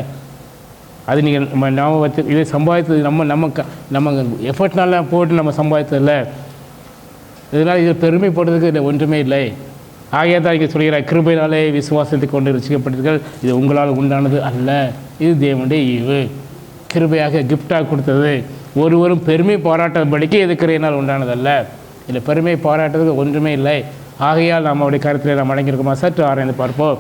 அது நீங்கள் நம்ம இதை சம்பாதித்தது நம்ம எஃபர்ட்னால போட்டு நம்ம சம்பாதித்தது இல்லை. இதனால் இதை பெருமைப்படுறதுக்கு ஒன்றுமே இல்லை. ஆகிய தான் இங்கே சொல்கிற கிருபையினாலே விசுவாசத்தை கொண்டு ரசிக்கப்பட்டீர்கள், இது உங்களால் உண்டானது அல்ல, இது தேவனுடைய ஈவு, கிருபையாக கிஃப்டாக கொடுத்தது. ஒருவரும் பெருமை பாராட்டாதபடிக்கு இது கிருபையினால் உண்டானதல்ல. இதில் பெருமை பாராட்டுறதுக்கு ஒன்றுமே இல்லை. ஆகையால் நாம் அவருடைய கருத்தில் நாம் அடங்கியிருக்குமா சற்று ஆராய்ந்து பார்ப்போம்.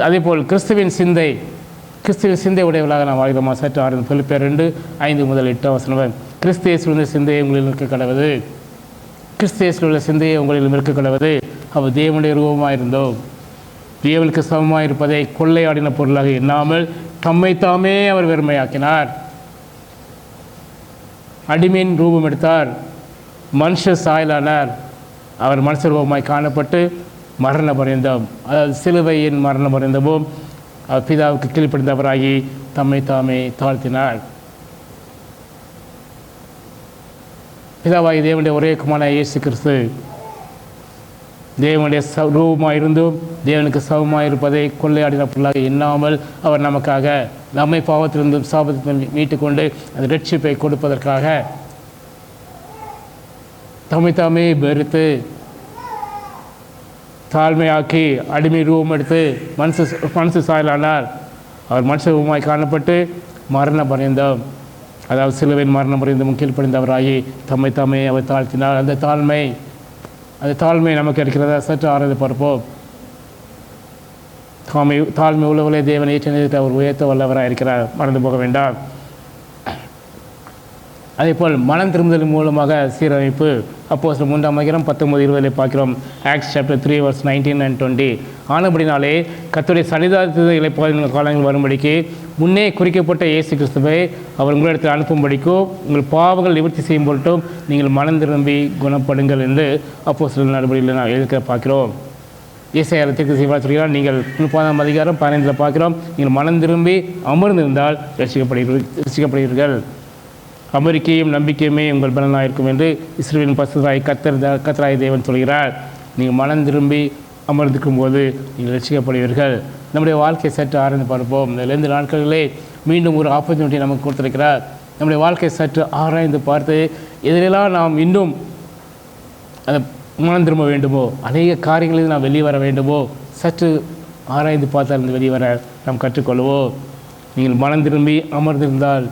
அதே போல் கிறிஸ்துவின் சிந்தை உடையவர்களாக நாம் வாழ்கிறோமா சற்று ஆராய்ந்து. பிலிப்பியர் 2:5-8 கிறிஸ்து இயேசுவில் உள்ள சிந்தையை உங்களில் இருக்க கடவுது, கிறிஸ்து இயேசுவில் உள்ள சிந்தையை உங்களிலும் இருக்க கடவுது. அவர் தேவனுடைய ரூபமாக இருந்தோம், தேவனுக்கு சமமாக இருப்பதை கொள்ளையாடின பொருளாக எண்ணாமல் தம்மை தாமே அவர் வெறுமையாக்கினார். அடிமையின் ரூபம் எடுத்தார், மனுஷ சாயலானார். அவர் மனுஷ ரூபமாய் காணப்பட்டு மரண பரிந்தம், அதாவது சிலுவையின் மரண பரிந்தமும் அவர் பிதாவுக்கு கீழ்ப்படிந்தவராகி தம்மை தாமே தாழ்த்தினார். பிதாவாகி தேவனுடைய ஒரே குமாரனான இயேசு கிறிஸ்து தேவனுடைய ரூபமாக இருந்தும் தேவனுக்கு சமமாக இருப்பதை கொள்ளையாடின பொருளாக எண்ணாமல் அவர் நமக்காக நம்மை பாவத்திலிருந்தும் சாபத்திலிருந்தும் மீட்டுக்கொண்டு அந்த ரட்சிப்பை கொடுப்பதற்காக தம்மை தாமே வெறுத்து தாழ்மையாக்கி அடிமை ரூபம் எடுத்து மனுஷ சாயலானார். அவர் மனுஷ ரூபமாய் காணப்பட்டு மரண பரிந்தம், அதாவது சிலுவையின் மரண பரிந்தம் கீழ்ப்படிந்தவராகி தம்மை தாமே அவர் தாழ்த்தினார். அந்த தாழ்மை நமக்கு இருக்கிறதா சற்று ஆராய்ந்து பார்ப்போம். தாழ்மை உள்ளவர்களே தேவனை ஏற்ற நிலையத்தை அவர் உயர்த்த வல்லவராக இருக்கிறார், மறந்து போக வேண்டாம். அதேபோல் மனம் திரும்புதல் மூலமாக சீரமைப்பு. அப்போஸ்தலர் 3:19-20 பார்க்கிறோம். ஆக்ட்ஸ் சாப்டர் 3:19-20 ஆனபடினாலே கர்த்தருடைய சன்னிதானத்தில் இளைப்பாறுதல் காலங்கள் வரும்படிக்கு முன்னே குறிக்கப்பட்ட இயேசு கிறிஸ்துவை அவர் உங்களிடத்தில் அனுப்பும்படிக்கும் உங்கள் பாவங்கள் நிவர்த்தி செய்யும் பொருட்டும் நீங்கள் மனம் திரும்பி குணப்படுங்கள் என்று அப்போஸ்தலர் நடவடிக்கையில் நான் எழுத பார்க்கிறோம். ஏசாயா தீர்க்கதரிசி சொல்கிறார், நீங்கள் 30:15 பார்க்கிறோம், நீங்கள் மனம் திரும்பி அமர்ந்திருந்தால் ரட்சிக்கப்படுவீர்கள். அமெரிக்கையும் நம்பிக்கையுமே உங்கள் பலனாக இருக்கும் என்று இஸ்ரவேலின் பசுதாய் கர்த்தராய் தேவன் சொல்கிறார். நீங்கள் மனம் திரும்பி அமர்ந்திருக்கும் போது நீங்கள் ரட்சிக்கப்படுவீர்கள். நம்முடைய வாழ்க்கையை சற்று ஆராய்ந்து பார்ப்போம். இந்த 2 நாட்களிலே மீண்டும் ஒரு ஆப்பர்ச்சுனிட்டி நமக்கு கொடுத்திருக்கிறார். நம்முடைய வாழ்க்கையை சற்று ஆராய்ந்து பார்த்து எதிரெல்லாம் நாம் இன்னும் அதை மனம் திரும்ப வேண்டுமோ, அநேக காரியங்களில் நாம் வெளியே வர வேண்டுமோ, சற்று ஆராய்ந்து பார்த்தால் இந்த வெளியே வர நாம் கற்றுக்கொள்வோம். நீங்கள் மனம் திரும்பி அமர்ந்திருந்தால்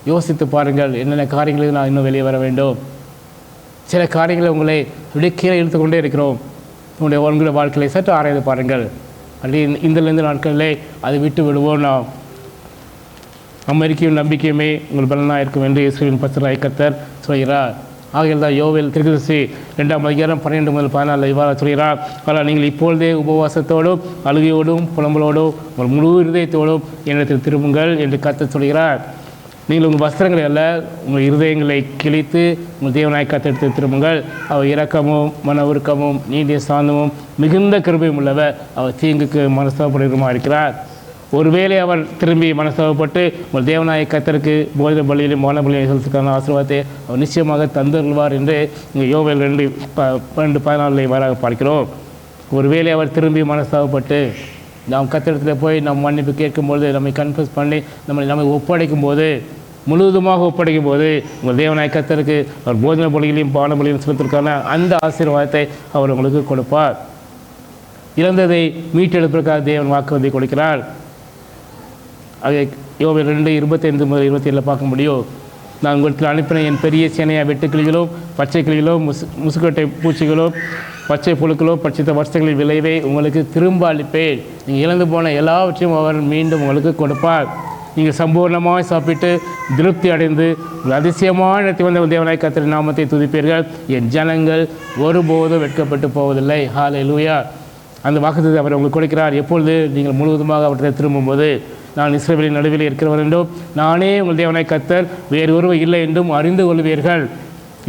யோசித்து பாருங்கள், என்னென்ன காரியங்களில் நான் இன்னும் வெளியே வர வேண்டும். சில காரியங்களை உங்களை அப்படியே கீழே இழுத்துக்கொண்டே இருக்கிறோம். உங்களுடைய வாழ்க்கையை சற்று ஆராய்ந்து பாருங்கள். அப்படி இந்த 2 நாட்களிலே அதை விட்டு விடுவோம். நாம் அமெரிக்கையும் நம்பிக்கையுமே உங்கள் பலனாக இருக்கும் என்று இயேசுவின் பசுதாய் கர்த்தர் சொல்கிறார். ஆகையால் தான் யோவேல் தீர்க்கதரிசி 2:12-14 இவ்வாறு சொல்கிறார், ஆனால் நீங்கள் இப்பொழுதே உபவாசத்தோடும் அழுகையோடும் புலம்பலோடும் உங்கள் முழு இருதயத்தோடும் என்னிடத்தில் திரும்புங்கள் என்று கர்த்தர் சொல்கிறார். நீங்கள் உங்கள் வஸ்திரங்களை அல்ல, உங்கள் இருதயங்களை கிழித்து உங்கள் தேவனாய் கர்த்தரிடத்தை திரும்புங்கள். அவர் இரக்கமும் மன உருக்கமும் நீடிய சாந்தமும் மிகுந்த கிருபையும் உள்ளவர், அவர் தீங்குக்கு மனஸ்தாபப்படுகிறமாக இருக்கிறார். ஒருவேளை அவர் திரும்பி மனஸ்தாபப்பட்டு உங்கள் தேவனாய கர்த்தருக்கு போஜன பலியிலும் மோன பலியை செலுத்துக்கான ஆசீர்வாதத்தை அவர் நிச்சயமாக தந்துள்ளார் என்று இங்கே யோவேல் 2:12 வராக பார்க்கிறோம். ஒருவேளை அவர் திரும்பி மனஸ்தாபப்பட்டு நாம் கத்திரத்தில் போய் நாம் மன்னிப்பு கேட்கும்போது, நம்மை கன்ஃபஸ் பண்ணி நம்மை ஒப்படைக்கும் போது, முழுவதுமாக ஒப்படைக்கும் போது, உங்கள் தேவனாய் கர்த்தருக்கு அவர் போஜன பலிகளையும் பான பலிகளையும் செலுத்திற்கான அந்த ஆசீர்வாதத்தை அவர் உங்களுக்கு கொடுப்பார். இழந்ததை மீட்டெடுப்பதற்காக தேவன் வாக்குறுதி கொடுக்கிறார். அதை யோபு 2:25 முதல் 27 பார்க்க முடியும். நான் உங்களுக்கு அனுப்பின என் பெரிய சேனையாக வெட்டுக்கிளிகளோ பச்சை கிளிகளோ முசுக்கட்டை பூச்சிகளோ பச்சை புழுக்களோ பட்சித்த வருஷங்களின் விளைவை உங்களுக்கு திரும்ப அளிப்பேன். நீங்கள் இழந்து போன எல்லாவற்றையும் அவர் மீண்டும் உங்களுக்கு கொடுப்பார். நீங்கள் சம்பூர்ணமாக சாப்பிட்டு திருப்தி அடைந்து அதிசயமான இடத்தில் வந்த தேவனாய் கர்த்தரின் நாமத்தை துதிப்பீர்கள். என் ஜனங்கள் ஒருபோதும் வெட்கப்பட்டு போவதில்லை. ஹல்லேலூயா. அந்த வாக்குத்தத்தத்தை அவர் உங்களுக்கு கொடுக்கிறார். எப்பொழுது நீங்கள் முழுவதுமாக அவற்றை திரும்பும்போது, நான் இஸ்ரவேலின் நடுவில் இருக்கிறவர் என்றும் நானே உங்கள் தேவனாய் கர்த்தர், வேறு ஒருவர் இல்லை என்றும் அறிந்து கொள்வீர்கள்.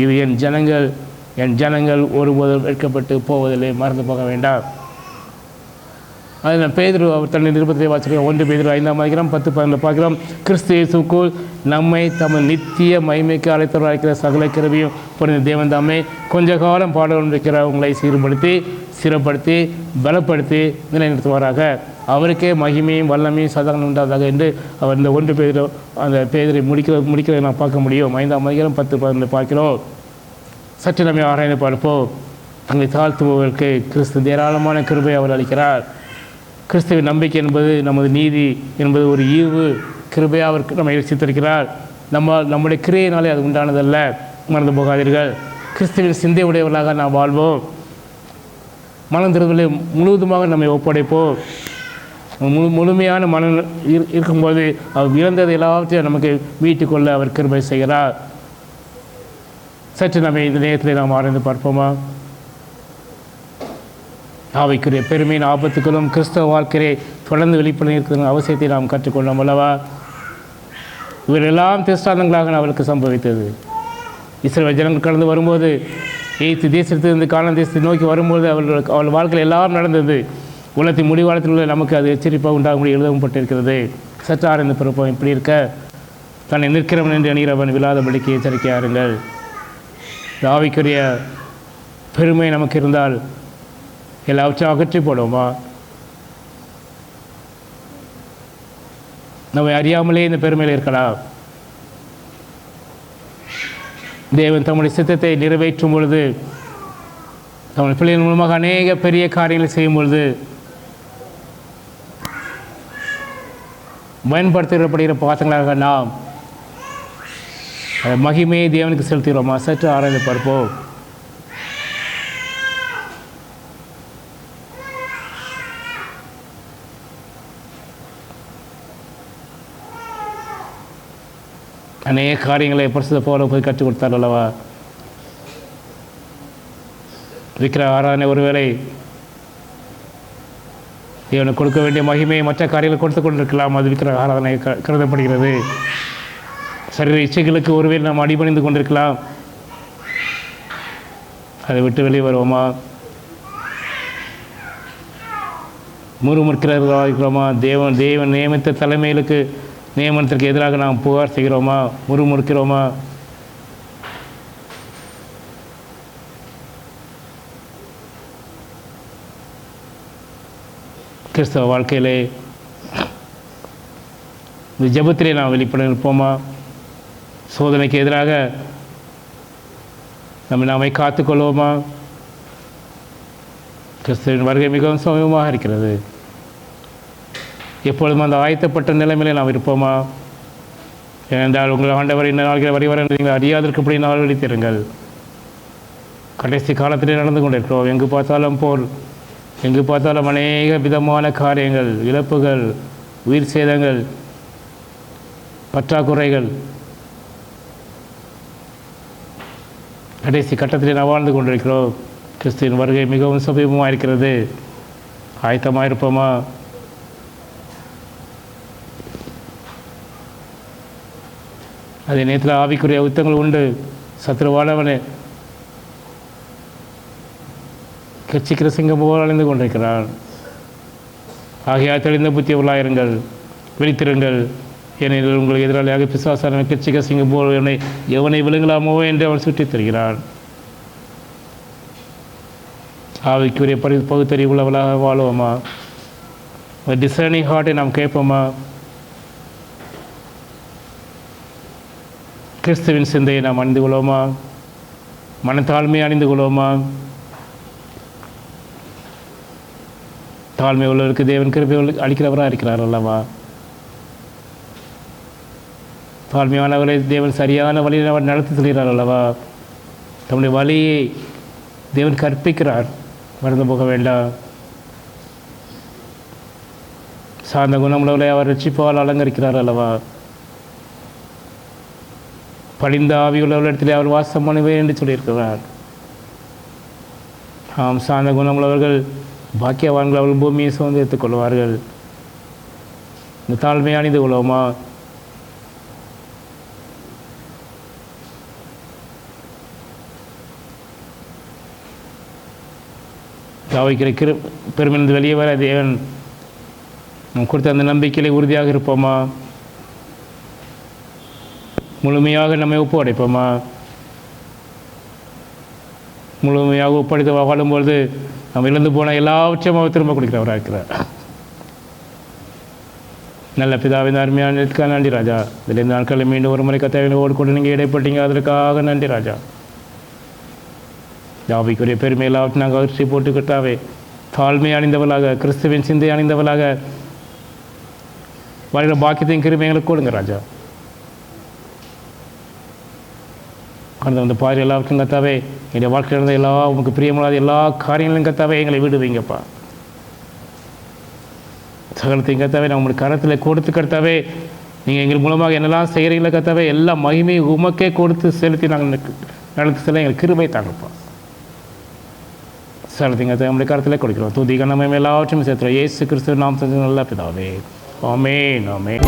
இது என் ஜனங்கள் ஒருபோதும் வெட்கப்பட்டு போவதில்லை. மறந்து போக வேண்டாம். அதில் பேதுரு அவர் தன்னை நிருபத்தை வாசிக்கிறோம். 1 பேதுரு 5:10-11 பார்க்கிறோம். கிறிஸ்து இயேசுவுக்குள் நம்மை தமது நித்திய மகிமைக்கு அழைத்தவராக இருக்கிற சகல கிருபையும் புரிந்த தேவன் தாமே கொஞ்ச காலம் பாடுகள் இருக்கிற உங்களை சீர்படுத்தி சிறப்படுத்தி பலப்படுத்தி நிலைநிறுத்துவாராக. அவருக்கே மகிமையும் வல்லமையும் சதகம் உண்டாதாக என்று அவர் இந்த 1 பேதுரு அந்த பேதுரை முடிக்கிறதை நான் பார்க்க முடியும். 5:10-11 பார்க்கிறோம். சற்று நம்மை ஆராய்ந்து பார்ப்போம். தங்களை தாழ்த்துபவர்களுக்கு கிறிஸ்து ஏராளமான கிருபை அவர் அளிக்கிறார். கிறிஸ்துவின் நம்பிக்கை என்பது நமது நீதி என்பது ஒரு ஈவு கிருபையாக அவர் நம்மை ரசித்திருக்கிறார். நம்முடைய கிரியையினாலே அது உண்டானதல்ல. மறந்து போகாதீர்கள். கிறிஸ்துவின் சிந்தை உடையவர்களாக நாம் வாழ்வோம். மனம் திருவதிலே முழுவதுமாக நம்மை ஒப்படைப்போம். முழுமையான மனம் இருக்கும்போது அவர் இழந்தது எல்லாவற்றையும் நமக்கு மீட்டுக் கொள்ள அவர் கிருபை செய்கிறார். சற்று நம்ம இந்த நேரத்தில் நாம் ஆராய்ந்து பார்ப்போமா? ஆவிக்குரிய பெருமையின் ஆபத்துக்களும் கிறிஸ்தவ வாழ்க்கையை தொடர்ந்து வெளிப்பட இருக்கிற அவசியத்தை நாம் கற்றுக்கொண்டோம் அல்லவா? இவரெல்லாம் திஷ்டாந்தங்களாக அவளுக்கு சம்பவித்தது. இஸ்ரவேல் ஜனங்கள் கடந்து வரும்போது, எய்த்து தேசத்திலிருந்து கானான் தேசத்தை நோக்கி வரும்போது அவள் வாழ்க்கையில் எல்லாம் நடந்தது. உலகத்தின் முடிவாளத்தில் உள்ள நமக்கு அது எச்சரிப்பாக உண்டாகும்படி எழுதவும் பட்டிருக்கிறது. சற்று ஆராய்ந்து பிறப்போம். இப்படி இருக்க தன்னை நிற்கிறவன் என்று அணிகிறவன் விழாதபடிக்கு எச்சரிக்கையாருங்கள். ஆவிக்குரிய பெருமை நமக்கு இருந்தால் எல்லாவற்றையும் அகற்றி போடுவோமா? நம்மை அறியாமலே இந்த பெருமையில் இருக்கலாம். தேவன் தம்முடைய சித்தத்தை நிறைவேற்றும் பொழுது, தம்முடைய பிள்ளைகள் மூலமாக அநேக பெரிய காரியங்களை செய்யும் பொழுது பயன்படுத்தப்படுகிற பாத்திரங்களாக நாம் மகிமையை தேவனுக்கு செலுத்துகிறோமா? சற்று ஆராய்ந்து பார்ப்போம். அநேக காரியங்களை பரிசுத்த பவுல் போய் கற்றுக் கொடுத்தார் அல்லவா? இருக்கிற ஆராதனை ஒருவேளை இவனுக்கு கொடுக்க வேண்டிய மகிமையை மற்ற காரியங்களை கொடுத்து கொண்டிருக்கலாம். அது இருக்கிற ஆராதனை கருதப்படுகிறது. சரீர இச்சைகளுக்கு ஒருவேளை நாம் அடிபணிந்து கொண்டிருக்கலாம். அதை விட்டு வெளியே வருவோமா? முறுமுறுக்கிறவர்களாக இருக்கிறோமா? தேவன் நியமித்த தலைமைகளுக்கு நியமனத்திற்கு எதிராக நாம் புகார் செய்கிறோமா? முறுமுறுக்கிறோமா? கிறிஸ்தவ வாழ்க்கையிலே இந்த ஜெபத்திலே நாம் வெளிப்பட இருப்போமா? சோதனைக்கு எதிராக நம்மை காத்துக்கொள்வோமா? கிறிஸ்துவின் வருகை மிகவும் சமீபமாக இருக்கிறது. எப்பொழுதும் அந்த ஆயத்தப்பட்ட நிலைமையிலே நாம் இருப்போமா? ஏனென்றால் உங்கள் ஆண்டவர் இந்த நாள்கள் வரை நீங்கள் அறியாதிருக்கப்படி நாள் வெளித்திருங்கள். கடைசி காலத்திலே நடந்து கொண்டிருக்கிறோம். எங்கு பார்த்தாலும் போர், எங்கு பார்த்தாலும் அநேக விதமான காரியங்கள், இழப்புகள், உயிர் சேதங்கள், பற்றாக்குறைகள். கடைசி கட்டத்திலே நாம் வாழ்ந்து கொண்டிருக்கிறோம். கிறிஸ்துவின் வருகை மிகவும் சமீபமாக இருக்கிறது. ஆயத்தமாக இருப்போமா? அதே நேரத்தில் ஆவிக்குரிய யுத்தங்கள் உண்டு. சத்ருவானவனே கட்சிக்கிற சிங்கம் போல் அழிந்து கொண்டிருக்கிறான். ஆகையால் தெளிந்த புத்தியவர்களாயிருங்கள், விழித்திருங்கள். ஏனெனில் உங்களுக்கு எதிராளியாக பிசாசான கட்சிக்க சிங்கம் போல் எவனை விழுங்கலாமோ என்று அவன் சுற்றித் தருகிறான். ஆவிக்குரிய பகுத்தறிவு உள்ளவர்களாக வாழ்வோமா? ஒரு டிசர்னிங் ஹார்ட்டை நாம் கேட்போமா? கிறிஸ்துவின் சிந்தையை நாம் அணிந்து கொள்வோமா? மனத்தாழ்மையை அணிந்து கொள்வோமா? தாழ்மை உள்ளவருக்கு தேவன் கிருபை அளிக்கிறவராக இருக்கிறார் அல்லவா? தாழ்மையானவரை தேவன் சரியான வழியில் அவர் நடத்தி செல்கிறார் அல்லவா? தம்முடைய வழியை தேவன் கற்பிக்கிறார், மறந்து போக வேண்டாம். சார்ந்த குணமுள்ளவரை அவர் ரட்சிப்பால் அலங்கரிக்கிறார் அல்லவா? படிந்த ஆவியுள்ளவரிடத்திலே அவர் வாசம் பண்ணுவேன் என்று சொல்லியிருக்கிறார். ஆம், சார்ந்த குணமுள்ளவர்கள் பாக்கியவான்கள், அவர்கள் பூமியை சுதந்திரித்துக் கொள்வார்கள். இந்த தாழ்மையை அணிந்து கொள்வோமா? தாவிக்கிற பெருமிருந்து வெளியே வர தேவன் நாம் கொடுத்த அந்த நம்பிக்கையிலே உறுதியாக இருப்போமா? முழுமையாக நம்மை ஒப்படைப்போமா? முழுமையாக ஒப்படைத்து வாழும்பொழுது நாம் இழந்து போன எல்லாவற்றையும் அவர் திரும்ப கொடுக்கிறவராக இருக்கிறார். நல்ல பிதாவின் அருமையான நன்றி ராஜா. இதில் இந்த நாட்களில் மீண்டும் ஒரு முறை கத்தாவினோடு கொண்டு நீங்கள் இடைப்பட்டீங்க, அதற்காக நன்றி ராஜா. தாவிக்குரிய பெருமை எல்லாவற்றையும் நாங்கள் அகற்றி போட்டுக்கிட்டாவே தாழ்மை அணிந்தவளாக, கிறிஸ்துவின் சிந்தை அணிந்தவளாக வாழ்கிற பாக்கியத்தையும் கிருபையும் எங்களுக்கு கொடுங்க ராஜா. அந்த பாரு எல்லாவற்றையும் கத்தாவே என்னுடைய வாழ்க்கையில் இருந்த எல்லா உங்களுக்கு பிரியமில்லாத எல்லா காரியங்களையும் கத்தாவே எங்களை விடுவீங்கப்பா. சகலத்தையும் கத்தாவே நான் உங்களுக்கு கரத்தில் கொடுத்து கத்தாவே நீங்கள் எங்கள் மூலமாக என்னெல்லாம் செய்கிறீங்களோ கத்தாவே எல்லா மகிமையை உமக்கே கொடுத்து செலுத்தி நாங்கள் நடத்தி செல்ல எங்களுக்கு கிருபை தாங்கப்பா. சகலத்தையும் கத்தாவே நம்முடைய கரத்தில் கொடுக்கிறோம். துதிக நம்ம எல்லாவற்றையும் சேர்த்துறோம். இயேசு கிறிஸ்துவின் நாமத்தில் நல்ல பிதாவே. ஆமென், ஆமென்.